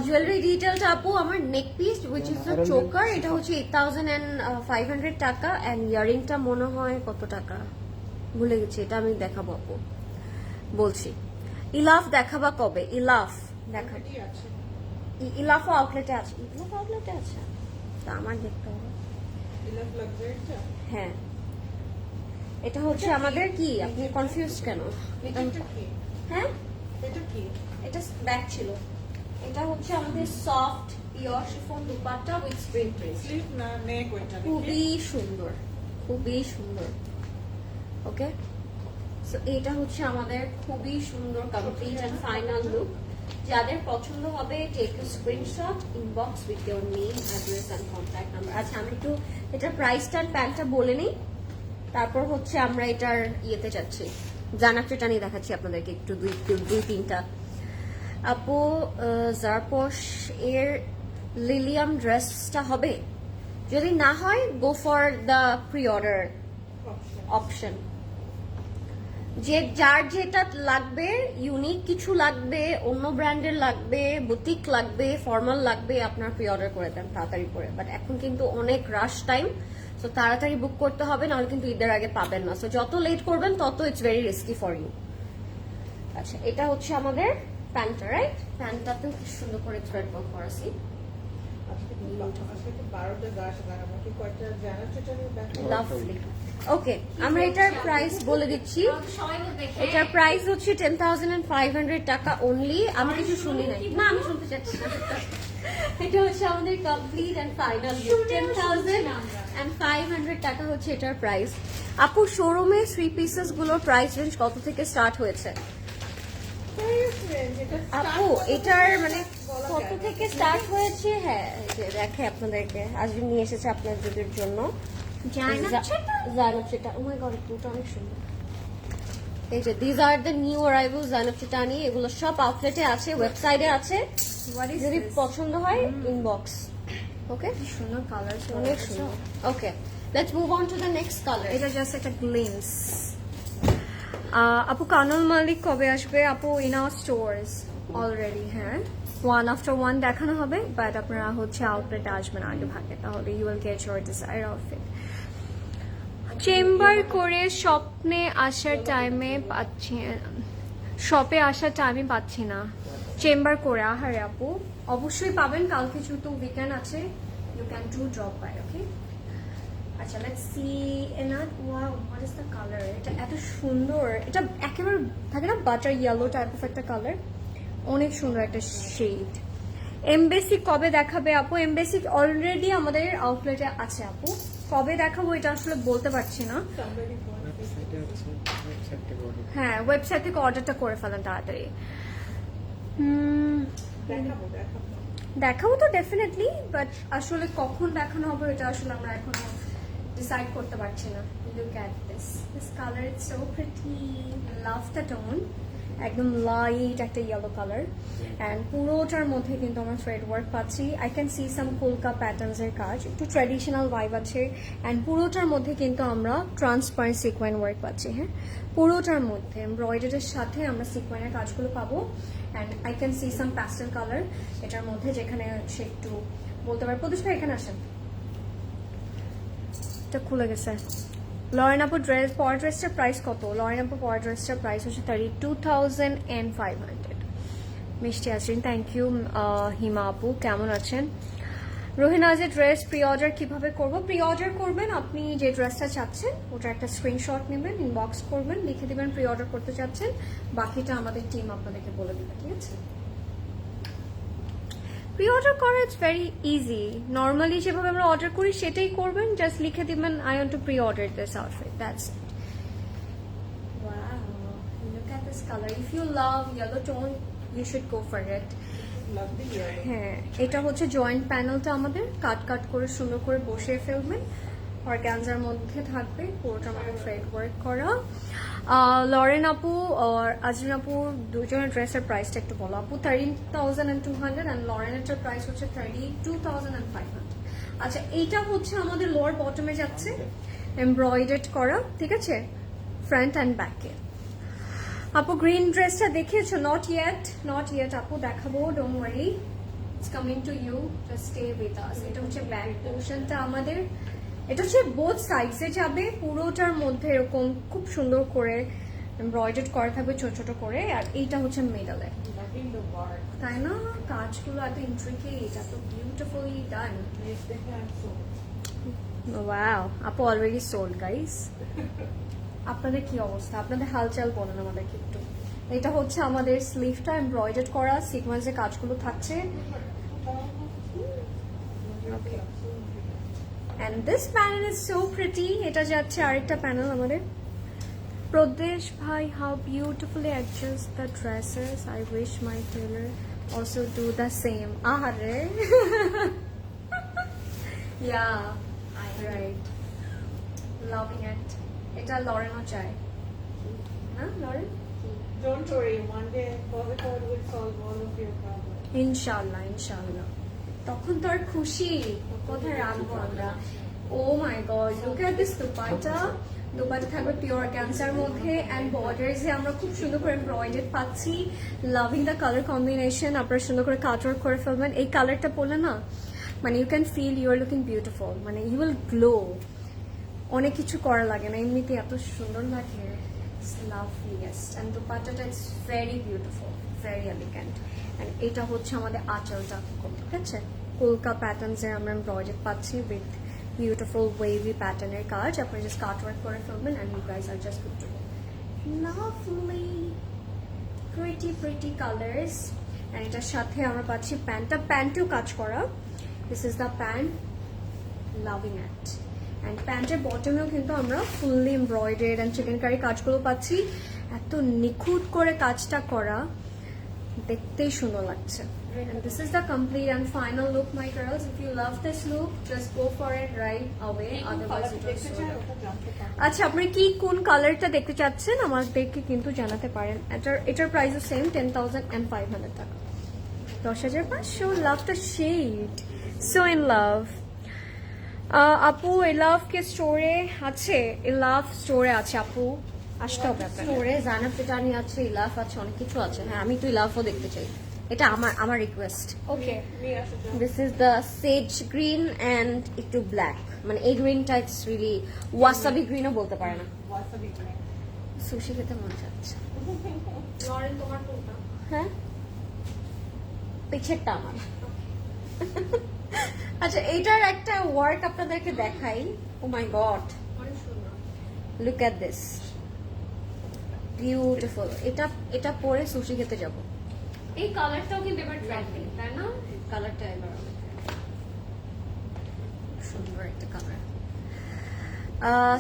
জুয়েলারি ডিটেলটা আপু, আমার নেক piece which is the choker, এটা হচ্ছে 8,500 টাকা। অ্যান্ড ইয়ারিংটা মনে হয় কত টাকা ভুলে গেছি, এটা আমি দেখাবো আপু, বলছি। ইলাফ দেখাবা কবে? ইলাফ দেখাবো, ইলাফও আউটলেটে আছে। ইলাফ আউটলেটে আছে, তা আমার দেখতে হবে। হ্যাঁ, এটা হচ্ছে আমাদের কি, আপনি কনফিউজ কেন? হ্যাঁ, এটা ব্যাগ ছিল। এটা হচ্ছে আমাদের soft pure chiffon dupatta with spring print, খুবই সুন্দর, খুবই সুন্দর। ওকে, সো এটা হচ্ছে আমাদের খুবই সুন্দর কমপ্লিট এন্ড ফাইনাল লুক। যাদের পছন্দ হবে take a screenshot, inbox with your name, address and contact number. আচ্ছা, আমি একটু এটার প্রাইসটা এন্ড প্যান্টটা বলে নিই, তারপর হচ্ছে আমরা এটার ইয়েতে যাচ্ছি। জানাকটা নিয়ে দেখাচ্ছি আপনাদেরকে একটু দুই তিনটা। আপু, জারপোশ এর লিলিয়াম ড্রেসটা হবে? যদি না হয়, গো for the pre order option. যে যার যেটা লাগবে, ইউনিক কিছু লাগবে, অন্য ব্র্যান্ডের লাগবে, বুটিক লাগবে, ফর্মাল লাগবে, আপনার প্রি অর্ডার করে দেন তাড়াতাড়ি করে। বাট এখন কিন্তু অনেক রাশ টাইম, সো তাড়াতাড়ি বুক করতে হবে, নাহলে কিন্তু ঈদের আগে পাবেন না। সো যত লেট করবেন তত it's very risky for you. আচ্ছা, এটা হচ্ছে আমাদের প্যান্টটা রাইট, প্যান্টটাতেও কি সুন্দর করে থ্রেড ওয়ার্ক করা see? Lovely. Okay, আমরা এটার প্রাইস বলে দিচ্ছি। এটার প্রাইস হচ্ছে 10,500 টাকা অনলি। আমি কিছু শুনি নাই, না আমি শুনতে চাচ্ছি না। এটা হচ্ছে আমাদের কমপ্লিট এন্ড ফাইনাল 10,500 টাকা হচ্ছে এটার প্রাইস। আপু শোরুমে 3 পিসেস গুলোর প্রাইস রেঞ্জ কত থেকে স্টার্ট হয়েছে? আপু এটার মানে কত থেকে স্টার্ট হয়েছে? হ্যাঁ এই যে দেখে আপনাদেরকে আজকে নিয়ে এসেছে আপনাদের জন্য জাইনাব চিটা। ও মাই গড, এটা অনেক সুন্দর। এই যে this are the new arrival Zainab Chottani. এগুলো সব আউটলেটে আছে, ওয়েবসাইটে আছে। যদি পছন্দ হয় ইনবক্স। ওকে, সুন্দর কালার, অনেক সুন্দর। Okay, let's move on to the next colour. এটা জাস্ট একটা গ্লিমস। আপু কানল মালিক কবে আসবে? আপু ইন আওয়ার স্টোরস অলরেডি, হ্যাঁ 1 after 1 দেখানো হবে, বাট আপনারা হচ্ছে আউটলেটে আসবেন আগে ভাগে, তাহলে you will get your desire outfit. চেম্বার করে স্বপ্নে আসার টাইমে পাচ্ছি, শপে আসার টাইমে পাচ্ছি না। চেম্বার করে আহারে আপু অবশ্যই পাবেন, কালকে যেহেতু উইকেন্ড আছে, you can do drop by. Okay, আচ্ছা লেটস সি এনার wow what is the colour. এটা এত সুন্দর, এটা একেবারে থাকে না বাটার ইয়েলো টাইপ অফ একটা কালার, অনেক সুন্দর একটা শেড। এমবেসি কবে দেখাবে আপু? এমবেসি অলরেডি আমাদের আউটলেটে আছে আপু, কবে দেখাবো এটা আসলে বলতে পারছি না। হ্যাঁ ওয়েবসাইট থেকে অর্ডারটা করে ফেলেন তাড়াতাড়ি। দেখাবো তো ডেফিনেটলি, বাট আসলে কখন দেখানো হবে এটা আসলে আমরা এখনো ডিসাইড করতে পারছি না। Look at this colour, it's so pretty, love the tone, একদম লাইট একটা ইয়েলো কালার, অ্যান্ড পুরোটার মধ্যে কিন্তু আমরা থ্রেড ওয়ার্ক পাচ্ছি। আই ক্যান সি সাম কলকা প্যাটার্নস এর কাজ, একটু ট্র্যাডিশনাল ভাইব আছে, অ্যান্ড পুরোটার মধ্যে কিন্তু আমরা ট্রান্সপারেন্ট সিকোয়েন্ট ওয়ার্ক পাচ্ছি। হ্যাঁ পুরোটার মধ্যে এমব্রয়ডারির সাথে আমরা সিকোয়েন্টের কাজগুলো পাবো, and I can see some pastel colour এটার মধ্যে, যেখানে সে একটু বলতে পারে। প্রদুষ ভাই এখানে আসেন, এটা খুলে গেছে। লরেন আপু ড্রেস, পর ড্রেসটার প্রাইস কত? লরেন আপু পর ড্রেসটার প্রাইস হচ্ছে 32,500। মিষ্টি আছেন, থ্যাংক ইউ। হিমা আপু কেমন আছেন? রোহিনাজের ড্রেস প্রি অর্ডার কিভাবে করব? প্রি অর্ডার করবেন, আপনি যে ড্রেসটা চাচ্ছেন ওটা একটা স্ক্রিনশট নেবেন, ইনবক্স করবেন, লিখে দিবেন প্রি অর্ডার করতে চাচ্ছেন, বাকিটা আমাদের টিম আপনাদেরকে বলে দেবে, ঠিক আছে? প্রি অর্ডার করা ইটস ভেরি ইজি, নর্মালি যেভাবে আমরা অর্ডার করি সেটাই করবেন, জাস্ট লিখে দিবেন I want to pre order this outfit, that's it. Wow, look at this colour, if you love yellow tone you should go for it. হ্যাঁ এটা হচ্ছে জয়েন্ট প্যানেলটা আমাদের কাট কাট করে সুন্দর করে বসিয়ে ফেলবেন, অর্গানজার মধ্যে থাকবে, পুরোটার মধ্যে থ্রেড ওয়ার্ক করা। লরেন আপু আর আজরিন আপুর দুজনের ড্রেসের প্রাইসটা একটু বলো আপু। 13,200 অ্যান্ড লরেনেরটার প্রাইস হচ্ছে 32,500। আচ্ছা এইটা হচ্ছে আমাদের লোয়ার বটমে যাচ্ছে, এমব্রয়ডার্ড করা, ঠিক আছে, ফ্রন্ট অ্যান্ড ব্যাকে। আপু গ্রিন ড্রেসটা দেখিয়েছো? নট ইয়েট আপু, দেখাবো, don't worry, it's coming to you, just stay with us. এটা হচ্ছে ব্যাক পোর্শনটা আমাদের, এটা হচ্ছে বোথ সাইডসে যাবে, পুরোটার মধ্যে এরকম খুব সুন্দর করে এমব্রয়ডার্ড করা থাকবে ছোট ছোট করে, আর এইটা হচ্ছে মিডলে, তাই না? কাজগুলো এত ইন্ট্রিকেট, এত বিউটিফুলি ডান। ওয়াও, আপু অলরেডি সোল্ড গাইস। আপনাদের কি অবস্থা, আপনাদের হালচাল বলেন আমাদেরকে একটু। এটা হচ্ছে আমাদের স্লিভটা এমব্রয়ডার্ড করা, সিকোয়েন্সের কাজগুলো থাকছে। ওকে, and this panel is so pretty, এটা যাচ্ছে আরেকটা প্যানেল আমাদের। প্রদেশ ভাই, how beautifully adjust the dresses, I wish my tailor also do the same. আহারে yeah, right, loving it. এটা লরেনও চায় না? Lauren Don't worry, one day Bobicode will solve all of your problems. ইনশাআল্লাহ ইনশাআল্লাহ, তখন তো আর খুশি কোথায় রাখবো আমরা। Oh my god, look at this dupatta, dupatta থাকবে পিওর ক্যান্সার মধ্যে, অ্যান্ড বর্ডার্সে আমরা খুব সুন্দর করে এমব্রয়ডারি পাচ্ছি। লাভিং দ্য কালার কম্বিনেশন, আপনারা সুন্দর করে কাটওয়ার্ক করে ফেলবেন। এই কালারটা পরলে না মানে you can feel you are looking beautiful, মানে ইউ উইল গ্লো, অনেক কিছু করা লাগে না, এমনিতে এত সুন্দর লাগে। It's loveliest and দুপাট্টাটা it's very beautiful, very elegant. And এটা হচ্ছে আমাদের আঁচলটা, ঠিক আছে? কলকা প্যাটার্নস এর আমরা এমব্রয়ডারি পাচ্ছি with beautiful wavy pattern এর কাজ। আপনি just কাট ওয়ার্ক করে ফেলবেন and you guys are just good to go. Lovely, pretty colors. And এটার সাথে আমরা পাচ্ছি প্যান্টেও কাজ করা। This is the pant, loving it. And প্যান্টের বটমেও কিন্তু আমরা ফুললি এমব্রয়ডারি and চিকেনকারি কাজগুলো পাচ্ছি। এত নিখুঁত করে কাজটা করা, দেখতেই সুন্দর লাগছে। And this is the complete and final look, my girls. If you love this look, just go for it right away. Otherwise, it will sold out. আচ্ছা, আপনি কি কোন কালারটা দেখতে চাচ্ছেন আমাদেরকে কিন্তু জানাতে পারেন। এটার প্রাইসও সেম 10,500 টাকা, 10,500। Love the shade, so in love. আপু লাভ কে স্টোরে আছে? লাভ স্টোরে আছে আপু, আসতে হবে আপনার। স্টোরে জানাব পেটানি আছে, ইলাফ আছে, অনেক কিছু আছে। হ্যাঁ, আমি তো ইলাফও দেখতে চাই, এটা আমার রিকোয়েস্ট। ওকে, নিয়ে আসো যাও। This is the Sage green and একটু ব্ল্যাক, মানে এই গ্রিনটা ইটস রিলি ওয়াসাবি গ্রিনও বলতে পারে না। Wasabi green. সুশি খেতে মন চাচ্ছে। লরেন তোমার কোনটা? হ্যাঁ, পিছেরটা আমার। আচ্ছা, এইটার একটা ওয়ার্ক আপনাদেরকে দেখাই। ও মাই গড, অনেক সুন্দর। Look at this, beautiful. এটা পরে সুশি খেতে যাব। এই কালারটাও কিন্তু এবার ট্রেন্ডিং, তাই না? কালারটা এবার সুন্দর একটা কালার।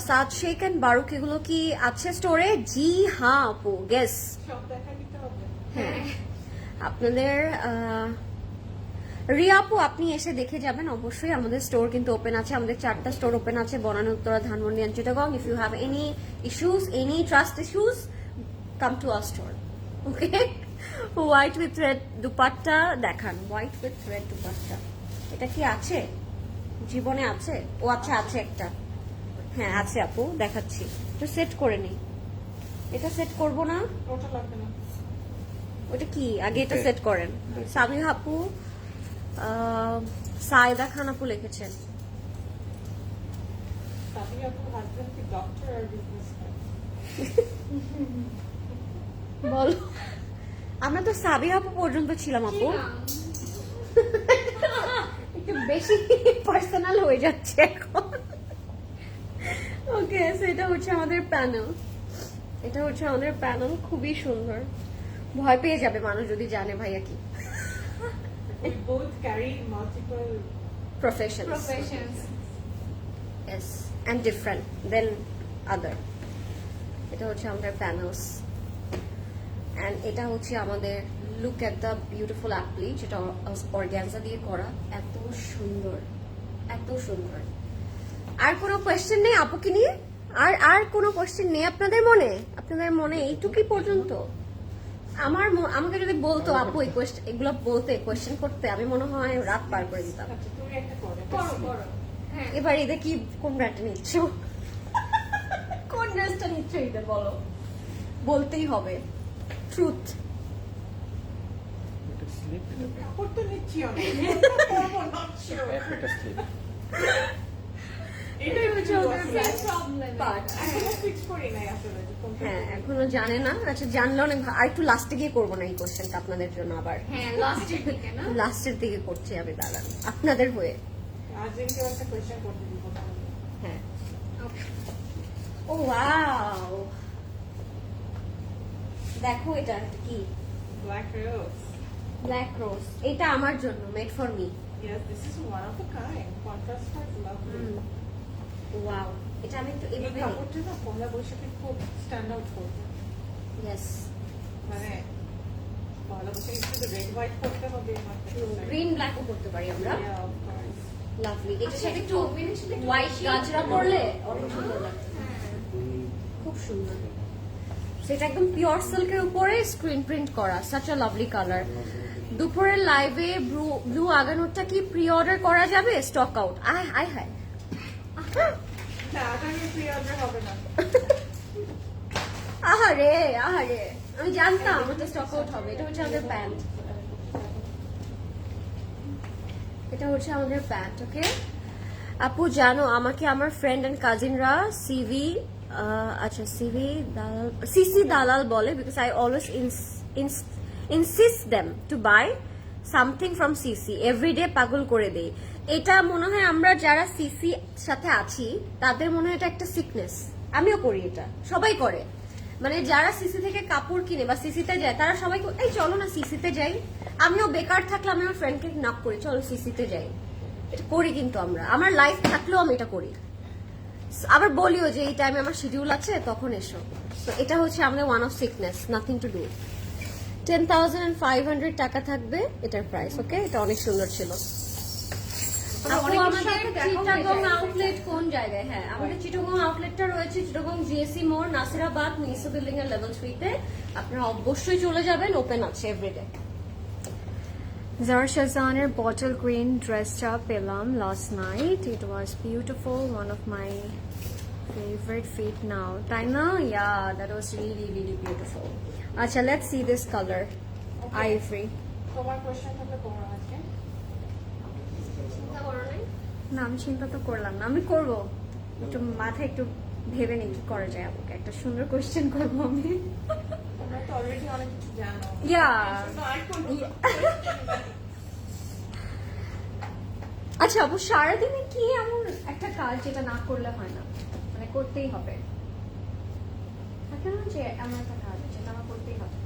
সাদ শেখ এন্ড বারুক এগুলো কি আছে স্টোরে? জি হ্যাঁ আপু, গেস। সব দেখা দিতে হবে। হ্যাঁ, আপনাদের রিয়া আপু আপনি এসে দেখে যাবেন অবশ্যই। আমাদের স্টোর কিন্তু ওপেন আছে, আমাদের 4টা স্টোর ওপেন আছে, Banani, Uttara, Dhanmondi and Chittagong. If you have any issues, any trust issues, come to our store, okay? White with red dupatta দেখান, হোয়াইট উইথ রেড দুপাট্টা। এটা কি আছে জীবনে? আছে, ও আচ্ছা আছে একটা। হ্যাঁ আছে আপু, দেখাচ্ছি। তো সেট করে নিই, এটা সেট করব না, ওটা লাগবে না। ওটা কি আগে এটা সেট করেন। সাবিহা আপু, সাইদা খান আপু লিখেছেন। সাথী আপুর হাজবেন্ড কি ডক্টর আর বিজনেসম্যান? বলো, আমরা তো সাবিহা আপু পর্যন্ত ছিলাম আপু, একটু বেশি পার্সোনাল হয়ে যাচ্ছে এখন। ওকে, এটা হচ্ছে আমাদের প্যানেল, এটা হচ্ছে আমাদের প্যানেল, খুবই সুন্দর। ভয় পেয়ে যাবে মানুষ যদি জানে ভাইয়া কি We both carry multiple profession, professions. yes, and different than other. এটা হচ্ছে আমাদের প্যানেলস, and এটা হচ্ছে আমাদের লুক এট দ্য বিউটিফুল অ্যাপ্লি, যেটা অর্গ্যানজা দিয়ে করা। এত সুন্দর, এত সুন্দর। আর কোনো কোয়েশ্চেন নেই আপুকে নিয়ে? আর কোনো কোয়েশ্চেন নেই আপনাদের মনে? আপনাদের মনে এইটুকুই পর্যন্ত? আমাকে যদি বলতো আপু এই এগুলো বলতে, কোয়েশ্চেন করতে, আমি মনে হয় রাত পার করে দিতাম। আচ্ছা তুমি একটা করো করো। হ্যাঁ, এবার ঈদে কি কোন ব্র্যান্ডটা নিচ্ছ, কোন ড্রেসটা নিচ্ছ ঈদে বলো, বলতেই হবে ট্রুথ। এটা স্লিপ, কাপড় তো নিচ্ছি অনেক করবো not sure এটা স্লিপ। এটাই হচ্ছে প্রবলেম। Part. এখনো ফিক্স করি নাই আসলে যে কোনটা হ্যাঁ, এখনো জানে না। আচ্ছা, জানলে অনেক আর একটু লাস্টে গিয়ে করবো না এই কোশ্চেনটা আপনাদের জন্য, আবার হ্যাঁ, লাস্টের দিকে না? লাস্টের দিকে করছি আমি, দাঁড়ান আপনাদের হয়ে। আর্জেন্টকে একটা কোয়েশ্চেন করতে দিব তাহলে। হ্যাঁ, Okay. ও ওয়াও, দেখো এটা কি, Black rose. ব্ল্যাক রোজ। এটা আমার জন্য, made for me. Yes, this is one of a kind. Contrast was lovely. Wow, এটা আমি একটু এই এভাবে, কাপড়টা না পয়লা বৈশাখে খুব স্ট্যান্ড আউট করবে। ইয়েস, মানে পয়লা বৈশাখে শুধু রেড হোয়াইট করতে হবে গ্রিন ব্ল্যাকও করতে পারি আমরা। Yeah, of course. লাভলি। এটার আচ্ছা, সাথে একটু এটার সাথে একটু হোয়াইট বেশি গাজরা পরলে অনেক সুন্দর লাগবে, হ্যাঁ। খুব সুন্দর। সেটা একদম পিওর সিল্কের উপরে স্ক্রিন প্রিন্ট করা, সাচ আ লাভলি কালার। দুপুরের লাইভে ব্লু আগানোরটা কি প্রি অর্ডার করা যাবে? Stock out. আয় হায় হায়, না, আগামী প্রি অর্ডার হবে না। আহারে আহারে, আমি জানতাম ওটা স্টক আউট হবে। এটা হচ্ছে আমাদের প্যান্ট, এটা হচ্ছে আমাদের প্যান্ট। ওকে আপু, জানো আমাকে আমার ফ্রেন্ড এন্ড কাজিনরা সিভি আচ্ছা সিসি দালাল বলে because I always insist them to buy something from CC everyday পাগল করে দেই। এটা মনে হয় আমরা যারা সিসি সাথে আছি তাদের মনে হয় এটা একটা সিকনেস। আমিও করি, এটা সবাই করে। মানে যারা সিসি থেকে কাপড় কিনে বা সিসিতে যায় তারা সবাই এই চলো না সিসিতে যাই। আমিও বেকার থাকলে আমি আমার ফ্রেন্ডকে নক করি, চলো সিসিতে যাই। এটা করি কিন্তু আমরা, আমার লাইফ থাকলেও আমি এটা করি। আবার বলিও যে এই টাইমে আমার শিডিউল আছে তখন এসো। তো এটা হচ্ছে আমাদের one of sickness, nothing to do. 10,500 টাকা থাকবে এটার প্রাইস। ওকে, এটা অনেক সুন্দর ছিল। আপু আমাদের চিটাগং আউটলেট কোন জায়গায়? হ্যাঁ, আমাদের চিটাগং আউটলেটটা রয়েছে চিটাগং জিএসসি মোড়, নাসিরাবাদ মিনিসো বিল্ডিং এর লেভেল 3 তে। আপনারা অবশ্যই চলে যাবেন, ওপেন আছে everyday. Zara Shahzaner bottle green dressed up pelam last night. It was beautiful, one of my favorite feet now. Taina, yeah, that was really beautiful. Acha, let's see this color, ivory. তোমার question থাকলে তোমার আছে। চিন্তা করো নাই? না, আমি চিন্তা তো করলাম না, আমি করবো। একটু মাথায় একটু ভেবে নিই কি করা যায়। আপুকে একটা সুন্দর কোশ্চেন করবো আমি। তোমরা তো অলরেডি অনেক কিছু জানো। Yeah. আর কোনো আচ্ছা আপু, সারাদিনে কি এমন একটা কাজ যেটা না করলে হয় না, মানে করতেই হবে? থাকে না যে এমন একটা কাজ যেটা আমার করতেই হবে?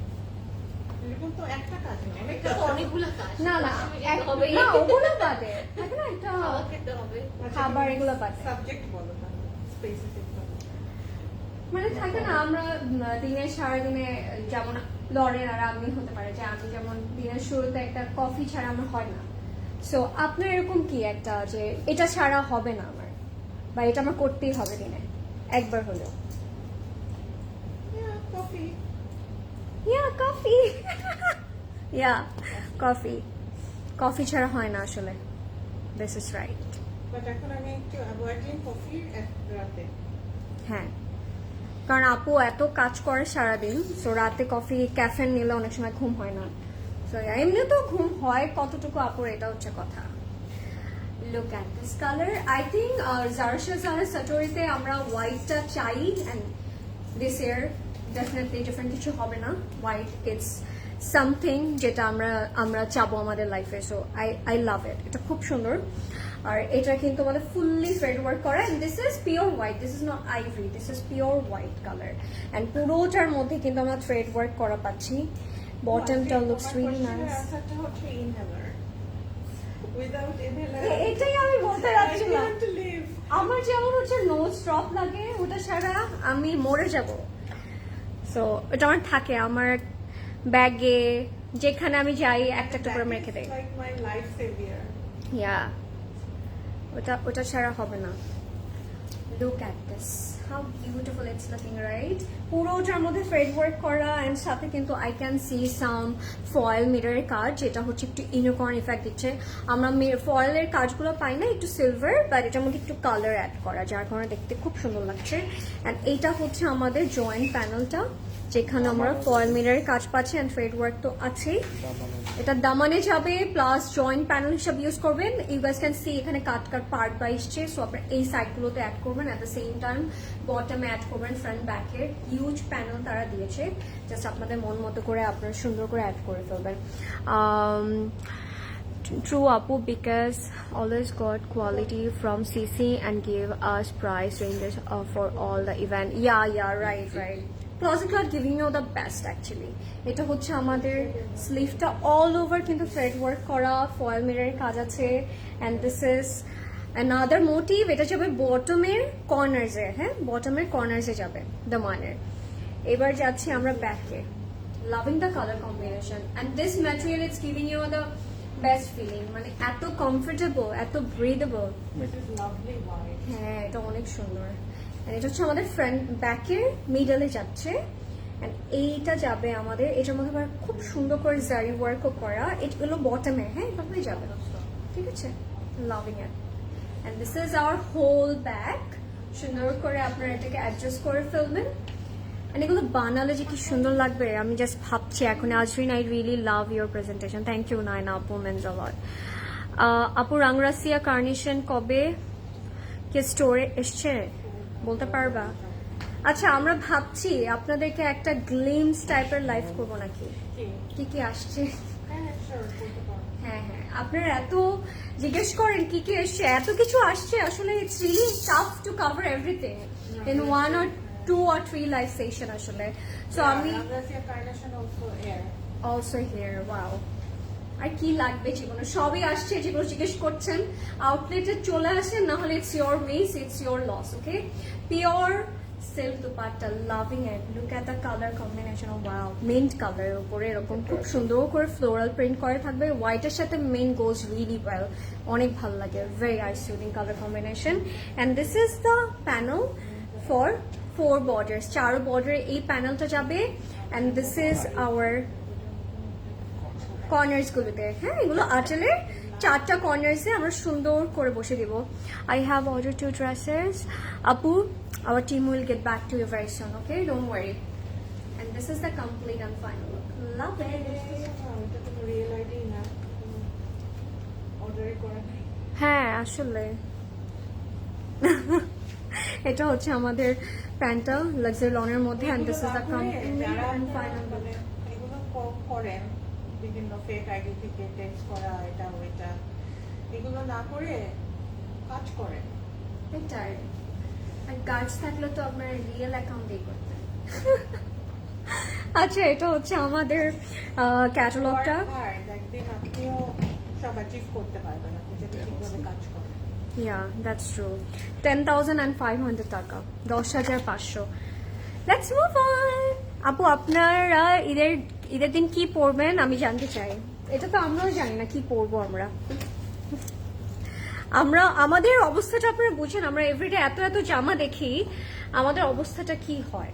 এরকম তো একটা কাজ নেই, এটা তো অনেকগুলো কাজ। না না, এক হবে না ওগুলো বাদে থাকে না একটা খাওয়া খেতে হবে। খাবার, এগুলো বাদে। সাবজেক্ট বলো না, স্পেসিফিক বলো। মানে থাকে না আমরা দিনের সারাদিনে, যেমন লরেন আর আমি হতে পারে যে আমি যেমন দিনের শুরুতে একটা কফি ছাড়া আমার হয় না। সো আপনার এরকম কি একটা যে এটা ছাড়া হবে না আমার, বা এটা আমার করতেই হবে দিনে একবার হলেও? Coffee. Yeah, coffee. Yeah, coffee. Coffee ছাড়া হয় না আসলে। This is right. বাট এখন আমি একটু অ্যাভয়েডিং কফি রাতে। হ্যাঁ, কারণ আপু এত কাজ করে সারাদিন, সো রাতে কফি ক্যাফেন নিলে অনেক সময় ঘুম হয় না। সো এমনি তো ঘুম হয় কতটুকু আপুর, এটা হচ্ছে কথা। Look at this color. I think Zara Shahzaner Satoriতে আমরা হোয়াইটটা চাই, and this year definitely different কিছু হবে না। হোয়াইট ইটস সামথিং যেটা আমরা চাবো আমাদের লাইফে। সো আই লাভ ইট, এটা খুব সুন্দর। আর এটা কিন্তু আমাদের ফুললি থ্রেড ওয়ার্ক করা, and this is pure white, this is not ivory, this is pure white colour. And পুরোটার মধ্যে কিন্তু আমরা থ্রেড ওয়ার্ক করা পাচ্ছি। বটমটা লুকস রিয়েলি নাইস। আনসারটা হচ্ছে ইনহেলার। উইদাউট ইনহেলার এটাই আমি বলতে যাচ্ছিলাম। To live. আমার যেমন হচ্ছে নোজ ড্রপ লাগে, ওটা ছাড়া আমি মরে যাব। সো এটা আমার থাকে আমার ব্যাগে, যেখানে আমি যাই একটা একটা করে রেখে দেই। Like my life saviour. Yeah, ওটা ছাড়া হবে না। Look at this, how beautiful it's looking, right? পুরোটার মধ্যে থ্রেড ওয়ার্ক করা, এন্ড সাথে কিন্তু I can see some foil মিররের কাজ, যেটা হচ্ছে একটু ইউনিকর্ন ইফেক্ট দিচ্ছে। আমরা ফয়েলের কাজগুলো পাই না, একটু সিলভার, বাট এটার মধ্যে একটু কালার অ্যাড করা, যার কারণে দেখতে খুব সুন্দর লাগছে। অ্যান্ড এইটা হচ্ছে আমাদের জয়েন্ট প্যানেলটা, যেখানে আমরা ফয়েল মিররের কাজ পাচ্ছি, অ্যান্ড থ্রেড ওয়ার্ক তো আছেই। এটা দামানে যাবে, প্লাস জয়েন্ট প্যানেল হিসাবে ইউজ করবেন। ইউ গাইস ক্যান সি এখানে কাট পার্ট বা এসছে, সো আপনার এই সাইডগুলোতে অ্যাড করবেন, অ্যাট দ্য সেম টাইম বটমে অ্যাড করবেন ফ্রন্ট ব্যাকের। হিউজ প্যানেল তারা দিয়েছে, জাস্ট আপনাদের মন মতো করে আপনারা সুন্দর করে অ্যাড করে ফেলবেন। True Apu, because always got quality from CC and give us price ranges for all the event. Yeah, right. Closet Cloud giving you the best actually. এটা হচ্ছে আমাদের স্লিভটা অল ওভার কিন্তু থ্রেড ওয়ার্ক করা, foil মিররের কাজ আছে, and this is another motif. এটা যাবে বটমের কর্নার্সে, হ্যাঁ বটমের কর্নার্সে যাবে দামানের। এবার যাচ্ছি আমরা ব্যাকে। Loving the colour combination, and this material it's giving you the best feeling, মানে এত কমফোর্টেবল, এত breathable. This is lovely white. হ্যাঁ, এটা অনেক সুন্দর। And এটা হচ্ছে আমাদের ফ্রন্ট ব্যাকের মিডলে যাচ্ছে, and এইটা যাবে আমাদের, এটার মধ্যে আবার খুব সুন্দর করে জারি ওয়ার্কও করা, এগুলো বটমে, হ্যাঁ এভাবেই যাবে, ঠিক আছে? Loving it. and this is our whole back. সুন্দর করে আপনারা এটাকে অ্যাডজাস্ট করে ফেলবেন, and এগুলো বানালে যে কি সুন্দর লাগবে আমি জাস্ট ভাবছি এখন। Azrin, I really love your presentation, thank you Naina আপু, মেন্স আ লট। আপু রাংরাসিয়া কার্নিশন কবে কি স্টোরে এসছে বলতে পারবা? আচ্ছা আমরা ভাবছি আপনাদেরকে একটা গ্লিমস টাইপের লাইভ করবো নাকি কি কি আসছে হ্যাঁ sure, করতে পারো। হ্যাঁ হ্যাঁ আপনারা এত জিজ্ঞেস করেন কি কি আসছে এত কিছু আসছে আসলে it's really tough to cover everything in 1 or 2 or 3 live session আসলে সো Yeah, আমি Razzia Kardashian also air. Also here wow আর কি লাগবে যেগুলো সবই আসছে যেগুলো জিজ্ঞেস করছেন আউটলেটে চলে আসেন না হলে it's your miss it's your loss okay pure silk dupatta loving it look at the colour combination wow mint কালারের উপরে এরকম খুব সুন্দর করে ফ্লোরাল প্রিন্ট করে থাকবে হোয়াইটের সাথে মেন গোজ রিয়েলি ওয়েল অনেক ভালো লাগে very I soothing colour combination and this is the panel for 4 borders 4 বর্ডারে এই প্যানেলটা যাবে and this is hour corners গুলোতে হ্যাঁ এগুলো আঁচলের 4টা কর্নার্সে আমরা সুন্দর করে বসে দিব আই হ্যাভ অর্ডার 2 ড্রেসেস আপু our team will get back to you very soon okay don't worry and this is the complete and final look love it এটা তো রিয়েল আইডি না অর্ডারই করা নাই হ্যাঁ আসলে এটা হচ্ছে আমাদের প্যান্টটা লাক্সারি লনের মধ্যে and this is the complete যারা and final look মানে এগুলো করেন বিভিন্ন ফেক আইডি থেকে টেক্সট করা এটা ওইটা এগুলো না করে কাজ করেন এটাই আর গার্ডস থাকলে তো আপনার রিয়েল অ্যাকাউন্টেই করতেন আচ্ছা এটা হচ্ছে আমাদের ক্যাটালগটা হার্ড একদিন আপনিও সব অ্যাচিভ করতে পারবেন আপনি যদি ঠিকভাবে কাজ করেন Yeah, that's true. 10,500 টাকা 10,500 Let's move on. আপু আপনারা ঈদের দিন কি পরবেন আমি জানতে চাই এটা তো আমরাও জানি না কি পরবো আমরা আমাদের অবস্থাটা আপনারা বুঝেন আমরা এভরিডে এত এত জামা দেখি আমাদের অবস্থাটা কি হয়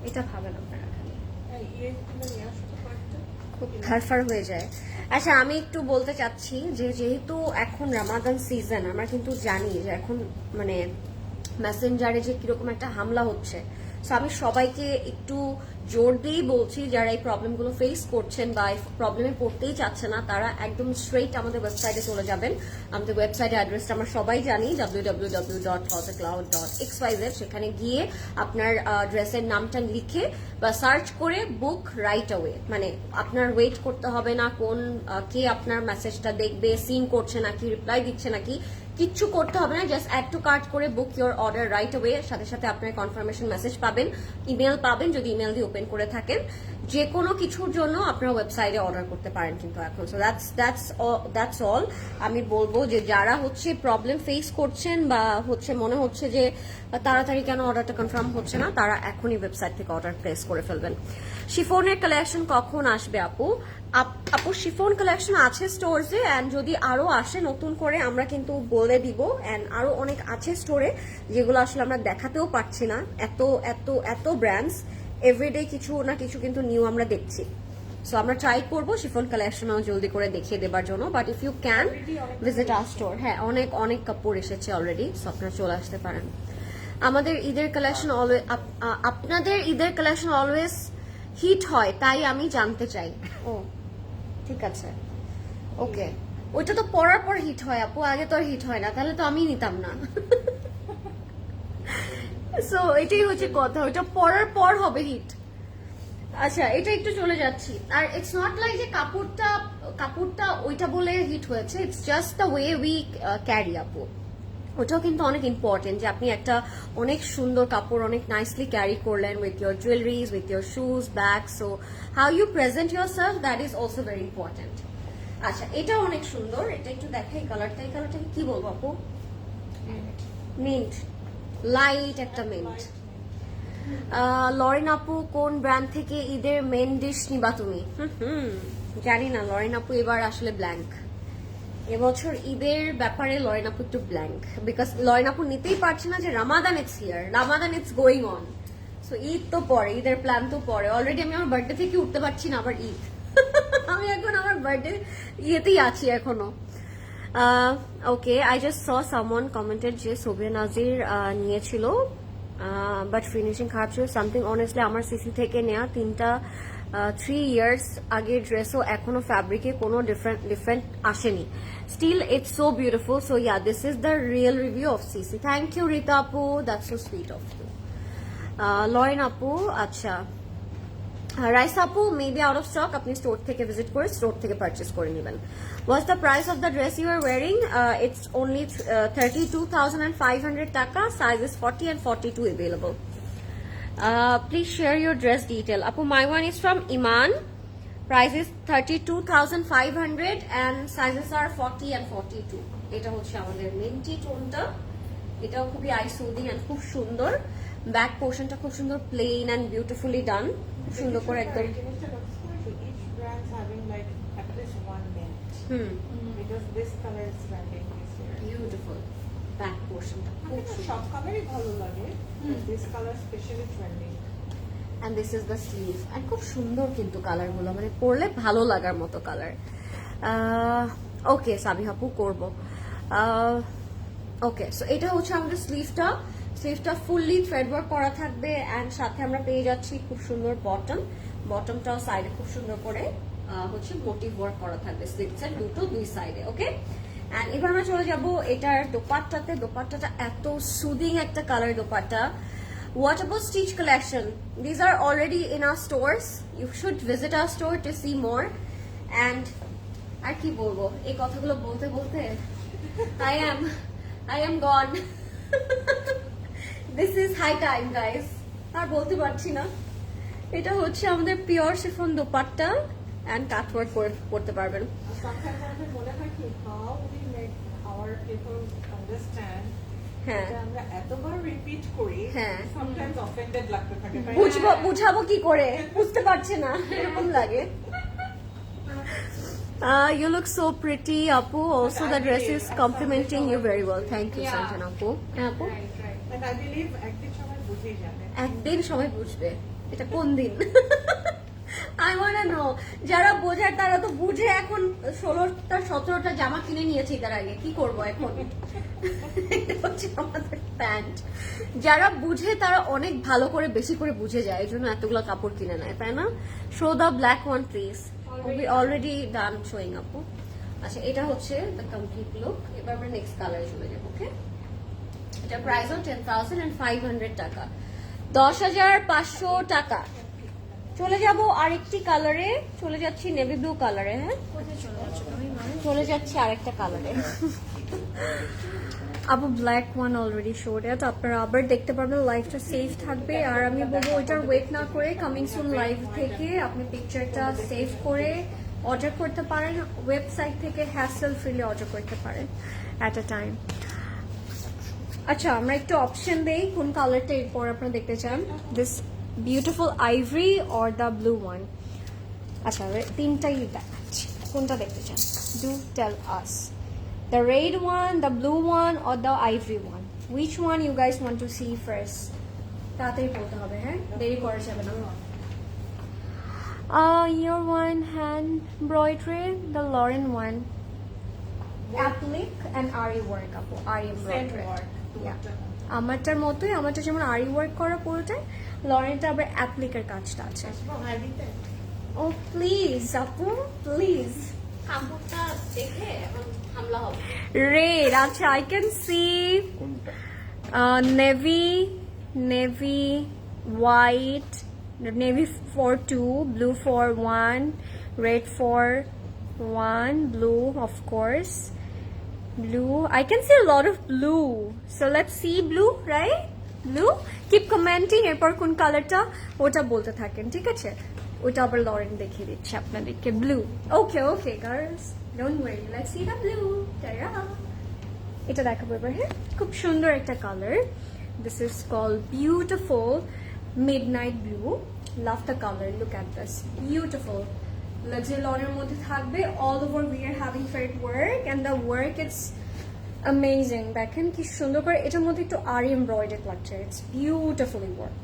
এটা ভাবেন আপনারা খালি এই ইয়েগুলো নিয়ে আসতে পারতেন খুব ফারফার হয়ে যায় আচ্ছা আমি একটু বলতে চাচ্ছি যে যেহেতু এখন রামাদান সিজন আমরা কিন্তু জানি যে এখন মানে মেসেঞ্জারে যে কিরকম একটা হামলা হচ্ছে সো আমি সবাইকে একটু জোর দিয়েই বলছি যারা এই প্রবলেমগুলো ফেস করছেন বা এই প্রবলেমে পড়তেই চাচ্ছে না তারা একদম স্ট্রেইট আমাদের ওয়েবসাইটে চলে যাবেন আমাদের ওয়েবসাইটের অ্যাড্রেসটা আমরা সবাই জানি www.closetcloud.xyz সেখানে গিয়ে আপনার ড্রেসের নামটা লিখে বা সার্চ করে বুক রাইট অ্যাওয়ে মানে আপনার ওয়েট করতে হবে না কোন কে আপনার মেসেজটা দেখবে সিন করছে নাকি রিপ্লাই দিচ্ছে নাকি কিচ্ছু করতে হবে না জাস্ট অ্যাড টু কার্ট করে বুক ইওর অর্ডার রাইট অ্যাওয়ে সাথে সাথে আপনার কনফার্মেশন মেসেজ পাবেন ইমেল পাবেন যদি ইমেল দিয়ে ওপেন করে থাকেন যে কোনো কিছুর জন্য আপনারা ওয়েবসাইটে অর্ডার করতে পারেন কিন্তু এখন সো দ্যাটস অল আমি বলবো যে যারা হচ্ছে প্রবলেম ফেস করছেন বা হচ্ছে মনে হচ্ছে যে তাড়াতাড়ি কেন অর্ডারটা কনফার্ম হচ্ছে না তারা এখনই ওয়েবসাইট থেকে অর্ডার প্লেস করে ফেলবেন শিফনের কালেকশন কখন আসবে আপু আপু শিফন কালেকশন আছে স্টোরসে এন্ড যদি আরো আসে নতুন করে আমরা কিন্তু বলে দিব এন্ড আরো অনেক আছে স্টোরে যেগুলো আসলে আমরা দেখাতেও পারছি না এত এত এত ব্র্যান্ডস এভরিডে কিছু না কিছু কিন্তু নিউ আমরা দেখছি সো আমরা ট্রাই করবো শিফন কালেকশনও জলদি করে দেখিয়ে দেবার জন্য but if you can visit our store হ্যাঁ অনেক অনেক কাপড় এসেছে অলরেডি সো আপনারা চলে আসতে পারেন আমাদের ঈদের কালেকশন অলওয়েজ আপনাদের ঈদের কালেকশন অলওয়েজ হিট হয় তাই আমি জানতে চাই ও ঠিক আছে ওকে ওইটা তো পরার পর হিট হয় আপু আগে তো আর হিট হয় না তাহলে তো আমি নিতাম না সো এটাই হচ্ছে কথা ওইটা পরার পর হবে হিট আচ্ছা এটা একটু চলে যাচ্ছি আর ইটস নট লাইক যে কাপড়টা ওইটা বলে হিট হয়েছে it's just the way we carry আপু ওটাও কিন্তু অনেক ইম্পর্টেন্ট যে আপনি একটা অনেক সুন্দর কাপড় অনেক নাইসলি ক্যারি করলেন with your jewelleries with your shoes bag so how you present yourself that is also very important আচ্ছা এটা অনেক সুন্দর এটা একটু দেখাই এই কালারটাকে কি বলবো আপু মিন্ট লাইট একটা মিন্ট লরেন আপু কোন ব্র্যান্ড থেকে ঈদের মেন ডিশ নিবা তুমি জানি না লরেন আপু এবার আসলে ব্ল্যাঙ্ক এবছর ঈদের ব্যাপারে লরেন আপু একটু ব্ল্যাঙ্ক বিকজ লরেন আপু নিতেই পারছে না যে Ramadan it's here Ramadan it's going on so Eid তো পরে ঈদের প্ল্যান তো পরে অলরেডি আমি আমার বার্থডে থেকে উঠতে পারছি না আবার ঈদ আমি এখন আমার বার্থডে ইয়েতেই আছি এখনো okay I just saw someone commented যে সোভিয়া নাজির নিয়েছিল বাট ফিনিশিং খারাপ ছিল সামথিং অনেস্টলি আমার সিসি থেকে নেওয়া 3 ইয়ার্স আগের ড্রেসও এখনো ফ্যাব্রিকে কোনো ডিফারেন্ট আসেনি still it's so beautiful so yeah this is the real review of CC thank you Rita আপু that's so sweet of you Lauren আপু আচ্ছা রাইস আপু মেবি আউট অফ স্টক, আপনি স্টোর থেকে ভিজিট করে স্টোর থেকে পারচেস করে নেবেন। What's the price of the dress you are wearing? It's only 32,500 taka, sizes 40 and 42 available. Please share your dress detail. Apu, my one is from Iman. Price is 32,500 and sizes are 40 and 42. এটা হচ্ছে আমাদের mentee টোনটা, এটাও খুবই I soothing and খুব সুন্দর। Back পোর্শনটা খুব সুন্দর প্লেন এন্ড বিউটিফুলি ডান, খুব সুন্দর করে একদম। Each brand having like at least one mint. Because this color is trending this year. Beautiful back পোর্শনটা খুব সুন্দর। সব কালারই ভালো লাগে, this color specially trending. And this is the sleeve and খুব সুন্দর কিন্তু কালারগুলো, মানে পরলে ভালো লাগার মতো কালার। ওকে সাবিহাপু করবো। ওকে সো এটা হচ্ছে আমাদের স্লিভটা ফুললি থ্রেড ওয়ার্ক করা থাকবে এন্ড সাথে আমরা পেয়ে যাচ্ছি খুব সুন্দর বটমটাও সাইডে খুব সুন্দর করে হচ্ছে মোটিভ ওয়ার্ক করা থাকবে স্লিভসের দুই সাইডে। ওকে এন্ড এবার আমরা চলে যাব এটার দোপাট্টাটা এত সুদিং একটা colour dupatta. What about Stitch collection? These are already in our stores. You should visit our store to see more. And আর কি বলবো, এই কথাগুলো বলতে বলতে I am gone. This is high time, guys. আর বলতে পারছি না। এটা হচ্ছে আমাদের pure chiffon dupatta and cut work করতে পারবেন। Sometimes আমাদের মনে হয় কি, how we make our people understand. হ্যাঁ আমরা এতবার রিপিট করি, হ্যাঁ। sometimes offended লাগতে থাকে। বুঝাবো কি করে, বুঝতে পারছে না এরকম লাগে। You look so pretty, Apu. Also, the dress is complimenting you very well. Thank you, Yeah. Sanjana Apu. Apu, And I believe একদিন সবাই বুঝেই যাবে। একদিন সবাই বুঝবে এটা কোন দিন। I wanna know. যারা বোঝার তারা তো বুঝে এখন 16টা 17টা জামা কিনে নিয়েছে তার আগে, কি করব এখন? এটা হচ্ছে আমাদের প্যান্ট। যারা বুঝে তারা অনেক ভালো করে বেশি করে বুঝে যায়, এই জন্য এতগুলো কাপড় কিনে নেয়, তাই না? Show the black one please. We already done showing আপু। আচ্ছা এটা হচ্ছে the complete look। এবার আমরা নেক্সট কালারে চলে যাব। ওকে এটা প্রাইস হল 10,500 টাকা, 10,500 টাকা। চলে যাব আরেকটি কালারে, চলে যাচ্ছি নেভি ব্লু কালারে। হ্যাঁ কোথায় চলে যাচ্ছে তুমি? চলে যাচ্ছি আরেকটা কালারে। আপু ব্ল্যাক ওয়ান অলরেডি শোড ইট, আপনারা আবার দেখতে পারবেন, লাইভটা সেভ থাকবে। আর আমি বলবো ওইটার ওয়েট না করে কামিং সুন লাইভ থেকে আপনি পিকচারটা সেভ করে অর্ডার করতে পারেন, ওয়েবসাইট থেকে হ্যাসেল ফ্রিলি অর্ডার করতে পারেন অ্যাট আ টাইম। আচ্ছা আমরা একটু অপশন দেই কোন কালারটা এরপর আপনারা দেখতে চান, this beautiful ivory or the blue one. আচ্ছা তিনটাই দেখাচ্ছি, কোনটা দেখতে চান? Do tell us, the red one, the blue one, or the ivory one. Which one you guys want to see first? তাড়াতাড়ি বলতে হবে, হ্যাঁ দেরি করা যাবে না। Your one hand embroidery, the Lauren one. Applique and Ari work আপু, Ari embroidery. Yeah. আমারটার মতোই, আমারটা যেমন আরি ওয়ার্ক করা পুরোটাই, লরেনটা আবার অ্যাপ্লিকের কাজটা আছে। ও প্লিজ আপু প্লিজ। কাপড়টা দেখে এখন হামলা হবে। রেড, আচ্ছা I can C navy white, navy for 2, blue for 1, red for 1, blue of course, blue. I can see a lot of blue, so let's see blue, right? Blue. Keep commenting এরপর কোন কালারটা ওটা বলতে থাকেন, ঠিক আছে? ওটা আবার লরেন দেখিয়ে দিচ্ছে আপনাদেরকে। Blue. Okay girls, don't worry, let's see the blue. এটা দেখাবো এবার। হ্যাঁ খুব সুন্দর একটা colour, this is called beautiful midnight blue. Love the colour, look at this, beautiful luxury লনের মধ্যে থাকবে। All over we are having thread work and the work it's amazing. দেখেন কি সুন্দর করে, এটার মধ্যে একটু আরি এমব্রয়ডারি লাগছে, ইটস বিউটিফুলি ওয়ার্ক,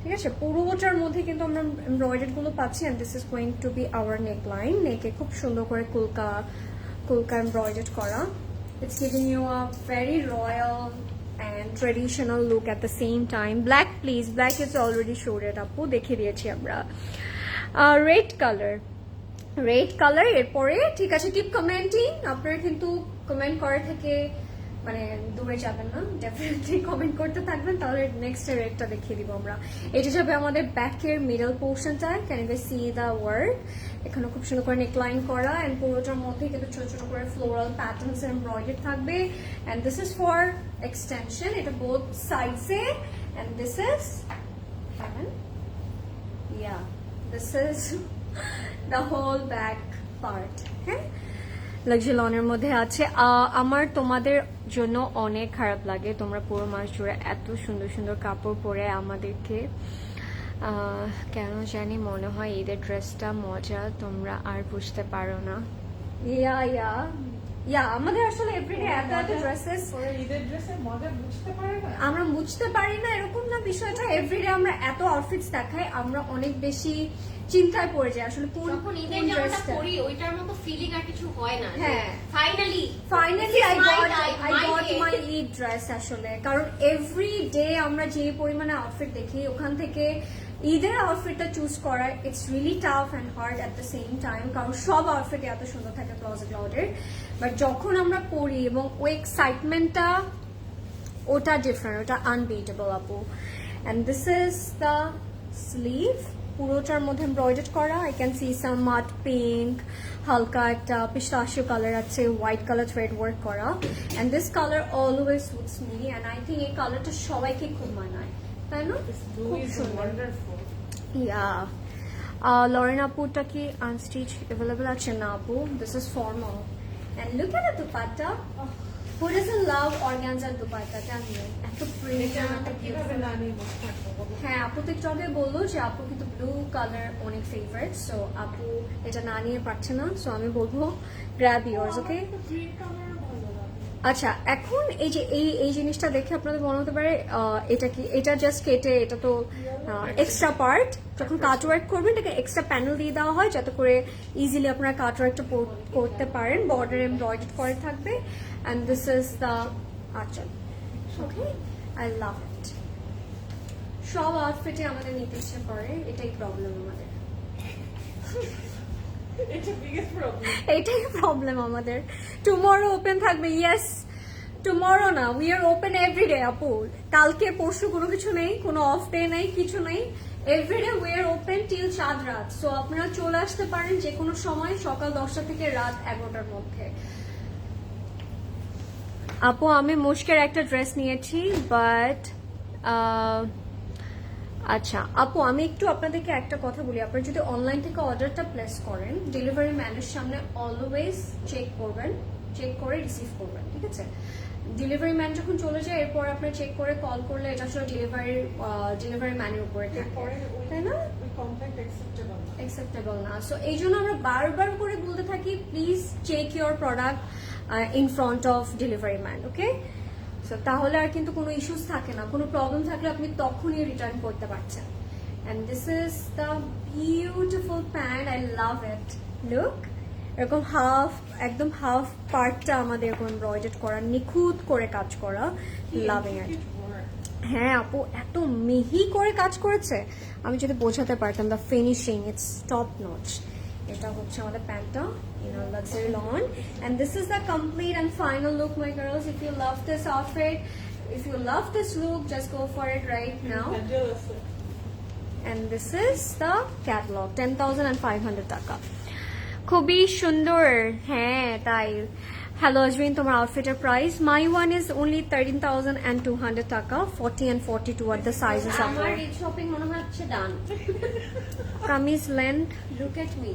ঠিক আছে? পুরোটার মধ্যে কিন্তু আমরা এমব্রয়ডারি গুলো পাচ্ছি। And this is going to be our neckline, নেকে খুব সুন্দর করে কুলকা এমব্রয়ডারি করা। It's giving you a very royal and traditional look at the same time. Black please, black is already showed it আপু, দেখিয়ে দিয়েছি আমরা। রেড কালার এরপরে, ঠিক আছে? কিপ কমেন্টিং, আপনারা কিন্তু কমেন্ট করা থেকে মানে দূরে যাবেন না, ডেফিনেটলি কমেন্ট করতে থাকবেন, তাহলে নেক্সট রেটটা দেখিয়ে দিব আমরা। এটা যাবে আমাদের ব্যাকের মিডল পোর্শনটা, can you see the work, এখানে খুব সুন্দর করে নেকলাইন করা, এন্ড পুরোটার মধ্যে কিন্তু ছোট ছোট করে ফ্লোরাল প্যাটার্নস এমব্রয়ডারি থাকবে, and this is for extension, এটা বোথ সাইডসে, and this is yeah, this is the whole back part. হ্যাঁ, লাক্সারি লনের মধ্যে আছে। আমার তোমাদের জন্য অনেক খারাপ লাগে, তোমরা পুরো মাস জুড়ে এত সুন্দর সুন্দর কাপড় পরে আমাদেরকে কেন জানি মনে হয় ঈদের ড্রেসটা মজা, তোমরা আর বুঝতে পারো না। আমাদের আসলে এভরিডে এত এত ড্রেসেস, ঈদের ড্রেসের মজা বুঝতে পারে না, আমরা বুঝতে পারি না এরকম না বিষয়টা। এভরিডে আমরা এত আউটফিটস দেখাই, আমরা অনেক বেশি চিন্তায় পড়ে যাই আসলে কোন যখন ঈদের কোন জামাটা ড্রেসটা। পরি ওইটার মতো ফিলিং আর কিছু হয় না। হ্যাঁ। Finally I got my Eid dress আসলে, কারণ এভরি ডে আমরা যে পরিমাণে আউটফিট দেখি ওখান থেকে ঈদের আউটফিটটা চুজ করা it's really tough and hard at the same time, কারণ সব আউটফিট এত সুন্দর থাকে ক্লোজেট ক্লাউডের, বাট যখন আমরা পরি এবং ওই এক্সাইটমেন্টটা ওটা ডিফারেন্ট, ওটা আনবিটেবল আপু। And this is the sleeve, পুরোটার মধ্যে এমব্রয়ডারি করা, I can see some matte pink, হালকা একটা পিস্তাশিও কালার আছে, হোয়াইট কালার থ্রেড ওয়ার্ক করা, and this colour always suits me, and I think এই কালারটা সবাইকে খুব মানায়, তাই না? খুব সুন্দর। ইয়া, লরেন আপুটা কি আনস্টিচ অ্যাভেলেবল আছে? না আপু, this is formal, and look at the dupatta. Who doesn't love organza dupatta? Tell me, এত প্রিমিয়াম, কিভাবে না নিয়ে বসে থাকবো বলো? হ্যাঁ, আপু তো একটু আগে বললো যে আপু কিন্তু ব্লু কালার অনেক ফেভারিট, সো আপু এটা না নিয়ে পারছে না, সো আমি বলবো গ্র্যাব ইয়োর্স, ওকে? আমার তো গ্রিন কালার ভালো লাগে। আচ্ছা, এখন এই যে এই জিনিসটা দেখে আপনাদের মনে হতে পারে এটা কি, এটা জাস্ট কেটে, এটা তো এক্সট্রা পার্ট, যখন কাট ওয়ার্ক করবেন এটাকে এক্সট্রা প্যানেল দিয়ে দেওয়া হয় যাতে করে ইজিলি আপনারা কাট ওয়ার্কটা করতে পারেন, বর্ডার এমব্রয়ডারি করে থাকবে, অ্যান্ড দিস ইজ দ্য আঁচল, ওকে? আই লাভ ইট। সব আউটফিটে আমাদের নিতে ইচ্ছে করে, এটাই প্রবলেম আমাদের, এটা বিগেস্ট প্রবলেম। এটাই প্রবলেম আমাদের। টুমরো ওপেন থাকবে, ইয়েস, টুমরো না, উই আর ওপেন এভরিডে আপু, কালকে পরশু কোনো কিছু নেই, কোনো অফ ডে নেই, কিছু নেই, everyday we are open till 4 রাত, সো আপনারা চলে আসতে পারেন যে কোনো সময়, সকাল 10টা থেকে রাত 11টার মধ্যে। আপু আমি মুশকের একটা ড্রেস নিয়েছি, বাট আচ্ছা আপু আমি একটু আপনাদেরকে একটা কথা বলি, আপনারা যদি অনলাইন থেকে অর্ডারটা প্লেস করেন, ডেলিভারি ম্যানের সামনে অলওয়েজ চেক করবেন, চেক করে রিসিভ করবেন, ঠিক আছে? ডেলিভারি ম্যান যখন চলে যায় এরপর আপনার চেক করে কল করলে এটা আসলে ডেলিভারি ম্যানের উপরে থাকে, তাই না? ওই কন্ট্যাক্ট অ্যাকসেপ্টেবল না। অ্যাকসেপ্টেবল না, সো এই জন্য আমরা বারবার করে বলতে থাকি please check your product in front of delivery man, okay? So তাহলে আর কিন্তু কোনো ইস্যুস থাকে না, কোনো প্রবলেম থাকলে আপনি তখনই রিটার্ন করতে পারছেন। And this is the beautiful pant, I love it, look, এরকম একদম হাফ পার্টটা আমাদের এরকম এমব্রয়ডারি করা, নিখুঁত করে কাজ করা, লাভিং ইট। হ্যাঁ আপু, এত মিহি করে কাজ করেছে, আমি যদি বোঝাতে পারতাম, the finishing it's top notch. এটা হচ্ছে আমাদের প্যান্টটা in our luxury lawn, and this is the complete and final look, my girls. If you love this outfit, if you love this look, just go for it right now. And this is the catalog, 10,500 টাকা, খুবই সুন্দর। হ্যাঁ তাই। Hello Azmin, তোমার আউটফিটের price? My one is only 13,200 taka, 40 and 42 আর the sizes of আমার এই শপিং মনে হচ্ছে done. Kameez length, look at me,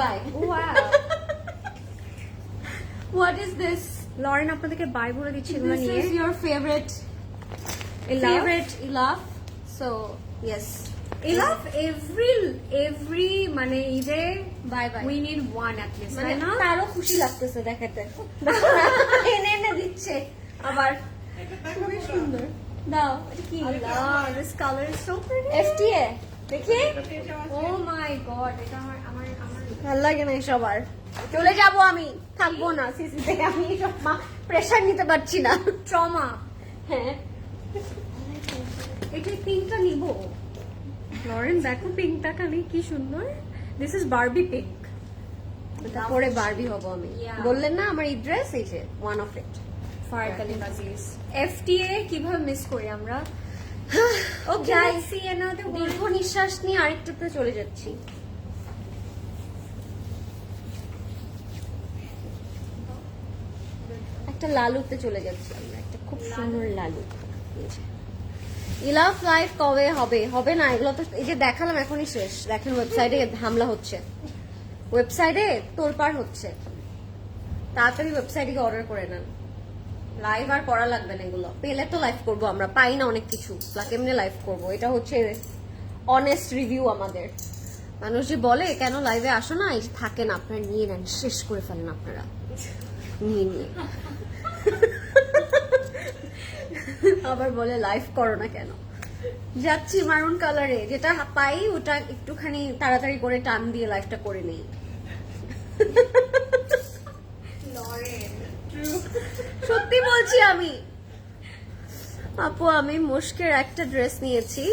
bye. Wow, what is this? Lauren আপনাদেরকে বাই বলে দিচ্ছি এগুলো This নিয়ে। is your favorite Ilaf. So yes, Ilaf every মানে ঈদে bye bye. we need one at least, মানে তাই না? তারও খুশি লাগতেছে দেখাতে, এনে দিচ্ছে আবার। খুবই সুন্দর। দাও, এটা কি? আল্লাহ, this color is so pretty. FTA দেখি, Oh my god, এটা আমার ভালো লাগে না সবার। চলে যাব আমি, থাকবো না সিসিতে, আমি সব প্রেশার নিতে পারছি না। ট্রমা। হ্যাঁ, এটা পিঙ্কটা নিব। লরেন দেখো পিঙ্কটা খালি কি সুন্দর। This is Barbie pink. তারপরে বারবি হব আমি। Yeah. বললেন না আমার এই ড্রেস, এই যে ওয়ান অফ ইট। ফারকালি আজিজ এফটিএ কিভাবে মিস করি আমরা ওকে Let's see another one. দীর্ঘ নিঃশ্বাস নিয়ে আরেকটাতে চলে যাচ্ছি। একটা লালুতে চলে যাচ্ছি আমরা, একটা খুব সুন্দর লালু। ইলাভ লাইফ কবে হবে? হবে না, এগুলো তো এই যে দেখালাম এখনই শেষ। দেখেন ওয়েবসাইটে হামলা হচ্ছে, ওয়েবসাইটে তোলপাড় হচ্ছে। তাড়াতাড়ি ওয়েবসাইটে অর্ডার করে নেন, লাইভ আর করা লাগবে না। এগুলো পেলে তো লাইভ করবো, আমরা পাই না অনেক কিছু, কেমনে লাইভ করবো? এটা হচ্ছে অনেস্ট রিভিউ আমাদের। মানুষ যে বলে কেন লাইভে আসো না, এই যে থাকে না, আপনারা নিয়ে নেন, শেষ করে ফেলেন আপনারা নিয়ে নিয়ে। আবার বলে লাইভ করো না কেন। যাচ্ছি মারুন কালারে, যেটা পাই ওটা একটুখানি তাড়াতাড়ি করে টান দিয়ে লাইভটা করে নেই। লরেন সত্যি বলছি আমি। আপু আমি মুশকের একটা ড্রেস নিয়েছি।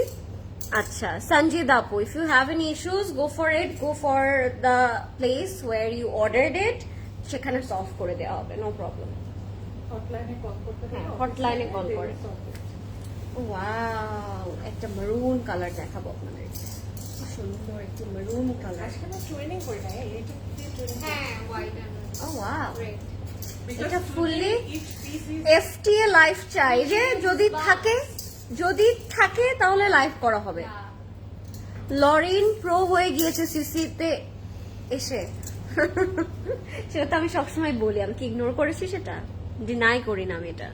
আচ্ছা সঞ্জিদ আপু, if you have any issues go for it, go for the place where you ordered it, সেখানে সলভ করে দেওয়া হবে, নো প্রবলেম। হটলাইনে কল করতে হ্যাঁ, হবে, hotline এ call office করে। ওয়াও, একটা মেরুন কালার দেখাবো আপনাদের। কি সুন্দর একটি মেরুন কালার। আজকে না ট্রেনিং করি না, এইটা দিয়ে ট্রেনিং হ্যাঁ white and oh wow, red এটা fully each piece is FTA live চাই যে যদি থাকে তাহলে লাইভ করা হবে। লরিন প্রো হয়ে গিয়েছে সিসিতে এসে। সেটা তো আমি সবসময় বলি, আমি কি ইগনোর করেছি? সেটা ডিনাই করি না আমি, এটা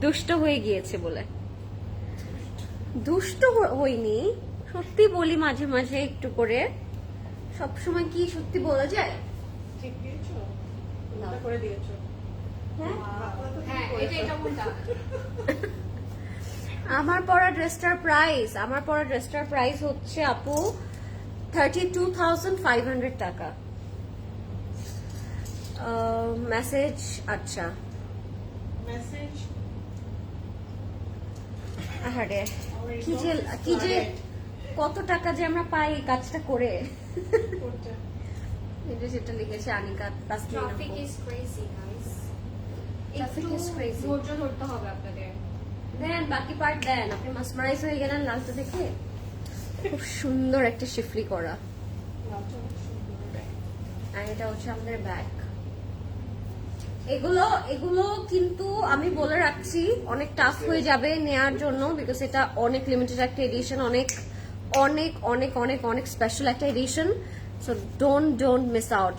দুষ্ট হয়ে গিয়েছে বলে। দুষ্ট হইনি, সত্যি বলি মাঝে মাঝে একটু করে, সবসময় কি সত্যি বলা যায়? ঠিক দিয়েছো, না। ওটা করে দিয়েছো। হ্যাঁ, বাবা তো হ্যাঁ ঠিক এটা এটা করেছো। কোনটা আমার পরা ড্রেসটার প্রাইস হচ্ছে আপু 32,500 টাকা। মেসেজ, আচ্ছা মেসেজ আরে কি যে কত টাকা যে আমরা পাই এই কাজটা করে। করতে এটা সেটা লিখেছে আনিকা তাসলিম আপু। Traffic is crazy guys Traffic is crazy. ধৈর্য ধরতে হবে আপনাদের দেন বাকি পার্ট দেন, আপনি মাসমারাইজ হয়ে গেলেন লালটা দেখে। খুব সুন্দর একটা শিফলি করা, লালটা অনেক সুন্দর। আর এটা হচ্ছে আমাদের ব্যাগ। এগুলো কিন্তু আমি বলে রাখছি অনেক টাফ হয়ে যাবে নেয়ার জন্য, বিকজ এটা অনেক লিমিটেড একটা এডিশন, অনেক অনেক অনেক অনেক অনেক স্পেশাল একটা edition. So don't miss out.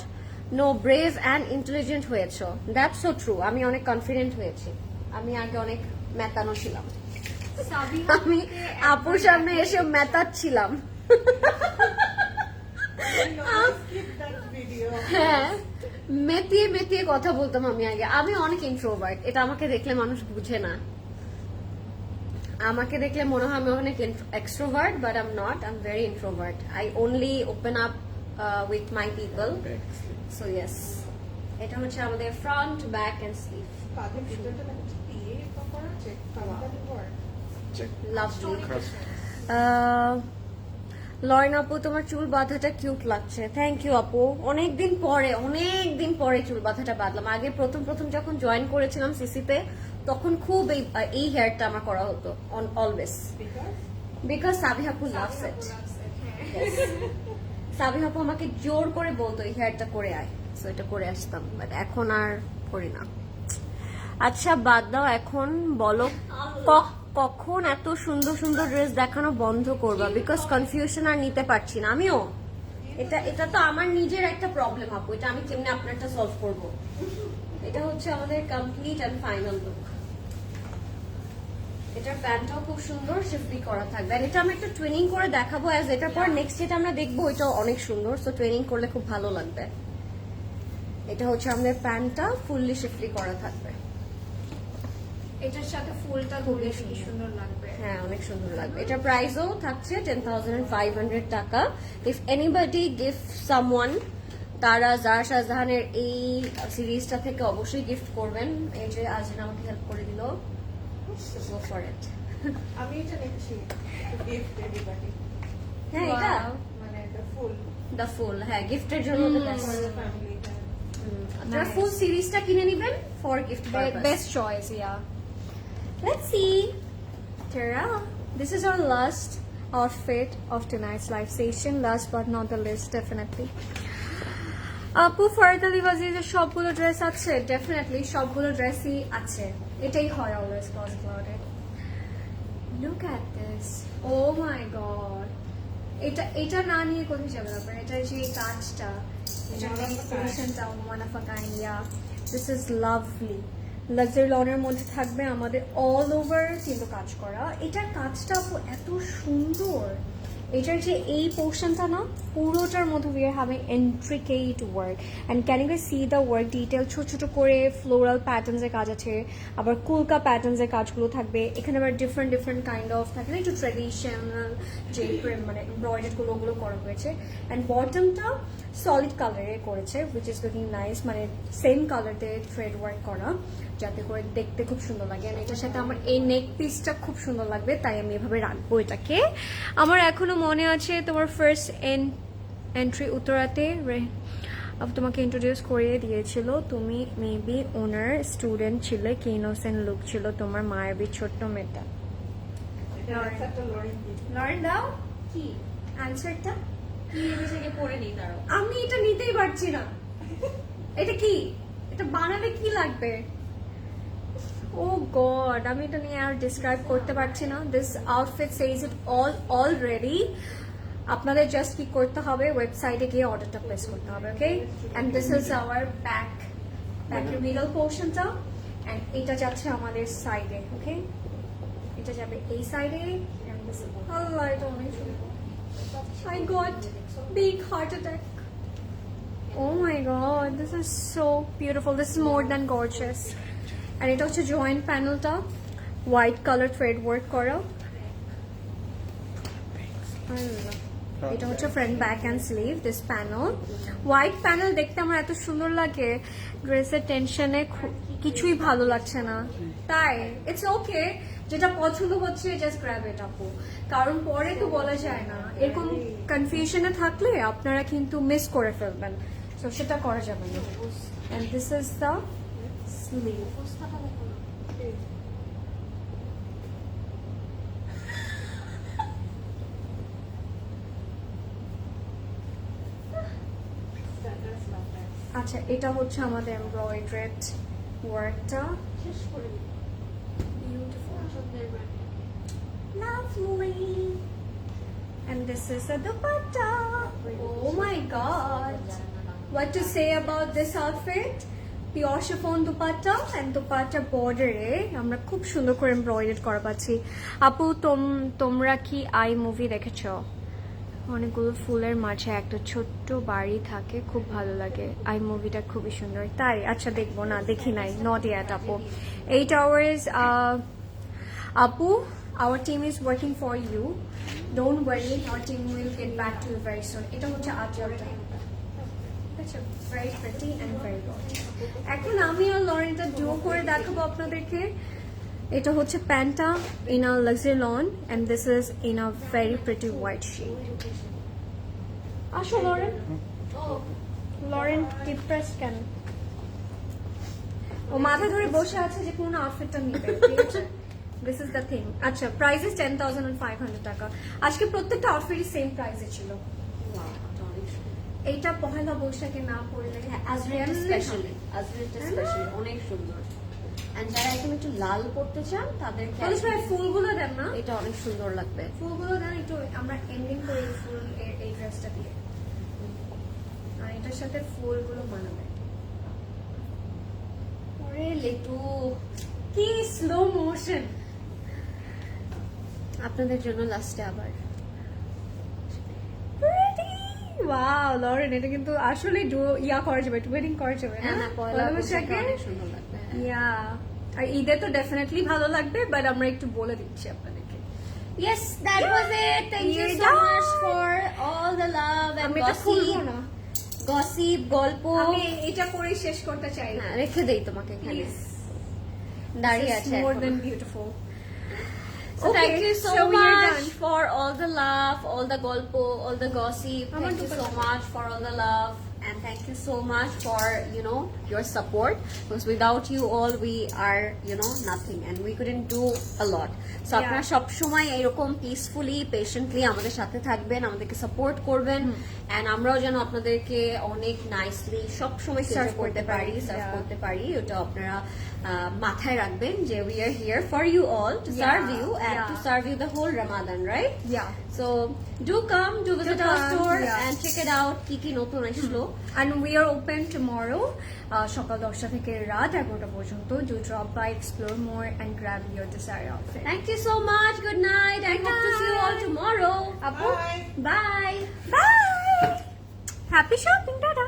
No, brave and intelligent হয়েছ, দ্যাটস সো ট্রু। আমি অনেক কনফিডেন্ট হয়েছি, আমি আগে অনেক মেতানো ছিলাম, আমি আপুর সামনে এসে মেতাচ্ছিলাম। Skip that video. হ্যাঁ, মেতিয়ে মেতিয়ে কথা বলতাম আমি আগে। আমি অনেক ইন্ট্রোভার্ট, এটা আমাকে দেখলে মানুষ বুঝে না। আমাকে দেখলে মনে হয় আমি অনেক extrovert, but I am not, I am very introvert. I only open up with my people. So yes, এটা হচ্ছে আমাদের ফ্রন্ট, ব্যাক এন্ড স্লিভ। কাঁধের ভিতরটা না একটু দিয়ে করা আছে, কাঁধের উপর। লাভলি। লরেন আপু তোমার চুল বাঁধাটা কিউট লাগছে। থ্যাংক ইউ আপু, অনেকদিন পরে চুল বাঁধাটা বাঁধলাম। আগে প্রথম যখন জয়েন করেছিলাম সিসিতে, তখন খুব এই হেয়ারটা আমার করা হতো অলওয়েজ, বিকজ সাবিহা আপু লাভস ইট। সাবিহা আপু আমাকে জোর করে বলতো এই হেয়ারটা করে আয়, সো এটা করে আসতাম, বাট এখন আর করি না। আচ্ছা বাদ দাও, এখন বলো কখন এত সুন্দর সুন্দর ড্রেস দেখানো বন্ধ করবা? বিকজ কনফিউশন আর নিতে পারছি না আমিও। এটা তো আমার নিজের একটা প্রবলেম আপু, এটা আমি কেমনে আপনারটা সলভ করব? এটা হচ্ছে আমাদের কমপ্লিট এন্ড ফাইনাল লুক। এটার প্যান্টটাও খুব সুন্দর শিফলি করা থাকবে, আর এটা আমি একটু ট্রেনিং করে দেখাবো, অ্যাজ এটার পর নেক্সট যেটা আমরা দেখবো ওইটাও অনেক সুন্দর, সো ট্রেনিং করলে খুব ভালো লাগবে। এটা হচ্ছে আমাদের প্যান্টটা ফুললি শিফলি করা থাকবে। এটার সাথে ফুলটা ধরে কি সুন্দর লাগবে। হ্যাঁ, অনেক সুন্দর লাগবে। এটার প্রাইসও থাকছে 10,500 টাকা। ইফ এনিবডি গিফট সামওয়ান, তারা জারা শাহজাহানের এই সিরিজটা থেকে অবশ্যই গিফট করবেন। এই যে আজকে আমাকে হেল্প করে দিল, গো ফর ইট। আমি এটা নিচ্ছি, গিফট এভরিবডি। হ্যাঁ, এটা Wow. মানে এটা ফুল দ্য ফুল, হ্যাঁ গিফটের জন্য তো best। For the family. আপনারা ফুল সিরিজটা কিনে নেবেন for gift Best choice, yeah. Let's see. Tara, this is our last outfit of tonight's live session. Last but not the least, definitely. আপু ফারদা লিভাজির সবগুলো ড্রেস আছে, ডেফিনেটলি সবগুলো ড্রেসই আছে, এটাই হয় অলওয়েজ ক্লোজেট ক্লাউডে। Look at this, oh my god, এটা না নিয়ে কোথায় যাবে আপনার? এটার যে কাজটা, এটার নেক পোর্শনটা one of a kind, yeah this is lovely. Luxury লনের মধ্যে থাকবে আমাদের অল ওভার কিন্তু কাজ করা, এটার কাজটা আপু এত সুন্দর। এটার যে এই পোর্শনটা না পুরোটার মধ্যে we are having intricate work and can you see the work detail, ছোট ছোট করে ফ্লোরাল প্যাটার্নসের কাজ আছে, আবার কুলকা প্যাটার্নসের কাজগুলো থাকবে এখানে, আবার ডিফারেন্ট ডিফারেন্ট কাইন্ড অফ থাকে না একটু ট্রেডিশনাল যে মানে এমব্রয়ডারিগুলো ওগুলো করা হয়েছে। অ্যান্ড বটমটা সলিড কালারে করেছে উইচ ইজ লুকিং নাইস, মানে সেম কালার দিয়ে থ্রেড ওয়ার্ক করা যাতে করে দেখতে খুব সুন্দর লাগে। আর এটার সাথে আমার এই নেক পিসটা খুব সুন্দর লাগবে, তাই আমি এভাবে রাখবো এটাকে। আমার এখনো মনে আছে তোমার ফার্স্ট এন্ট্রি উত্তরাতে তোমাকে ইন্ট্রোডিউস করিয়ে দিয়েছিল, তুমি মেবি ওনার স্টুডেন্ট ছিলে, কি ইনোসেন্ট লুক ছিল তোমার মায়াবী ছোট্ট মেয়েটা। লরেন দাও কি অ্যান্সারটা, কি বিষয়কে পড়ে নিই দাঁড়াও। আমি এটা নিতেই পারছি না। এটা কি, এটা বানালে কি লাগবে? ও গড, আমি এটা নিয়ে আর ডিসক্রাইব করতে পারছি না। This outfit says it all already. আপনাদের জাস্ট কি করতে হবে, ওয়েবসাইটে গিয়ে অর্ডারটা প্লেস করতে হবে, okay? And this is our ব্যাকের মিডল পোর্শনটা, এন্ড এটা যাচ্ছে আমাদের সাইডে, ওকে? এটা যাবে এই সাইডে। আল্লাহ, এটা অনেক সুন্দর। I got big heart attack. Oh my god, this is so beautiful. This is more than gorgeous. And এটা হচ্ছে জয়েন্ট প্যানেলটা হোয়াইট কালার থ্রেড ওয়ার্ক করা। এটা হচ্ছে front back and sleeve this panel. White panel দেখতে আমার এত সুন্দর লাগে, ড্রেসের টেনশনে কিছুই ভালো লাগছে না, তাই ইটস ওকে, যেটা পছন্দ হচ্ছে জাস্ট গ্র্যাব ইট আপু, কারণ পরে তো বলা যায় না। এরকম কনফিউশনে থাকলে আপনারা কিন্তু মিস করে ফেলবেন, তো সেটা করা যাবে না। And this is the sleeve. আচ্ছা, এটা হচ্ছে আমাদের এমব্রয়ডারিড ওয়ার্কটা। Lovely. And this is the dupatta. Oh my god. What to say about this outfit? Pure chiffon dupatta and dupatta border এ আমরা খুব সুন্দর করে এমব্রয়ডারি করা পাচ্ছি। আপু তোমরা কি আই মুভি দেখেছো? অনেকগুলো ফুলের মাঝে একটা ছোট্ট বাড়ি থাকে, খুব ভালো লাগে। আই মুভিটা খুবই সুন্দর, তাই? আচ্ছা, দেখবো না, দেখি নাই, নট ইয়েট আপু। 8 hours আপু, our team is working for you, don't worry, our team will get back to you very soon. এটা হচ্ছে আজলটা, আচ্ছা, very pretty and very gorgeous. এখন আমি আর লরেনটা ডুও করে দেখাবো আপনাদেরকে। এটা হচ্ছে প্যান্টটা in a luxury lawn and this is in a very pretty white shade. আসো লরেন, লরেন ডিপ্রেস কেন? ও মাথা ধরে বসে আছে যে কোন আউটফিটটা নিবে, ঠিক আছে? This is the thing. আচ্ছা, প্রাইস ইজ 10,500 টাকা। আজকে প্রত্যেকটা আউটফিটই সেম প্রাইসে ছিল। এইটা পহেলা বৈশাখে না পড়লে আজরেট স্পেশালি অনেক সুন্দর। এন্ড যারা একদম একটু লাল পড়তে চান তাদেরকে ফুলগুলো দেন না, এটা অনেক সুন্দর লাগবে। ফুলগুলো দেন একটু, আমরা এন্ডিং করে ফুল এই ড্রেসটা দিয়ে, আর এটার সাথে ফুলগুলো বানাবে। ওরে লেটু, কি স্লো মোশন! আপনাদের জন্য লাস্টে আবার ওয়াও লরেন, এটা কিন্তু আসলে ইয়া করা যাবে, ওয়েডিং করা যাবে না? হ্যাঁ, পয়লা বৈশাখে অনেক সুন্দর লাগবে। ইয়া, আর ঈদে তো ডেফিনেটলি ভালো লাগবে, বাট আমরা একটু বলে দিচ্ছি আপনাদেরকে। Yes, that was it. Thank you so much for all the love and আমি এটা খুলবো না, gossip, গল্প। আমি এটা করে শেষ করতে চাই না, হ্যাঁ, রেখে দেই তোমাকে এখানে, প্লিজ। দাঁড়িয়ে আছে মোর এখনো। Than beautiful. So thank you so so we are much done. for all the love, all the golpo, all the gossip. Amar Thank you so dupatta. much for all the love and Thank you so much for your support, because without you all we are nothing and we couldn't do a lot. So Yeah. আপনারা সব সময় এরকম peacefully patiently আমাদের সাথে থাকবেন, আমাদেরকে support করবেন, and আমরাও যেন আপনাদেরকে অনেক নাইসলি সব সময় Serve সার্ভ করতে করতে পারি, পারি, সার্ভ yeah. করতে পারি। ওটা আপনারা মাথায় রাখবেন যে we are here for you all, to Yeah, serve you and yeah. to serve you the whole Ramadan, right? Yeah. So do come, do visit Do our come, store yeah. and check it out. কি নতুন আসলো। And we are open tomorrow সকাল 10টা থেকে রাত 11টা পর্যন্ত. Do drop by, explore more and grab your desired outfit. Thank you so much. Good night. I hope to see you all tomorrow. Apu, Bye. Bye. bye. Happy shopping, Dada.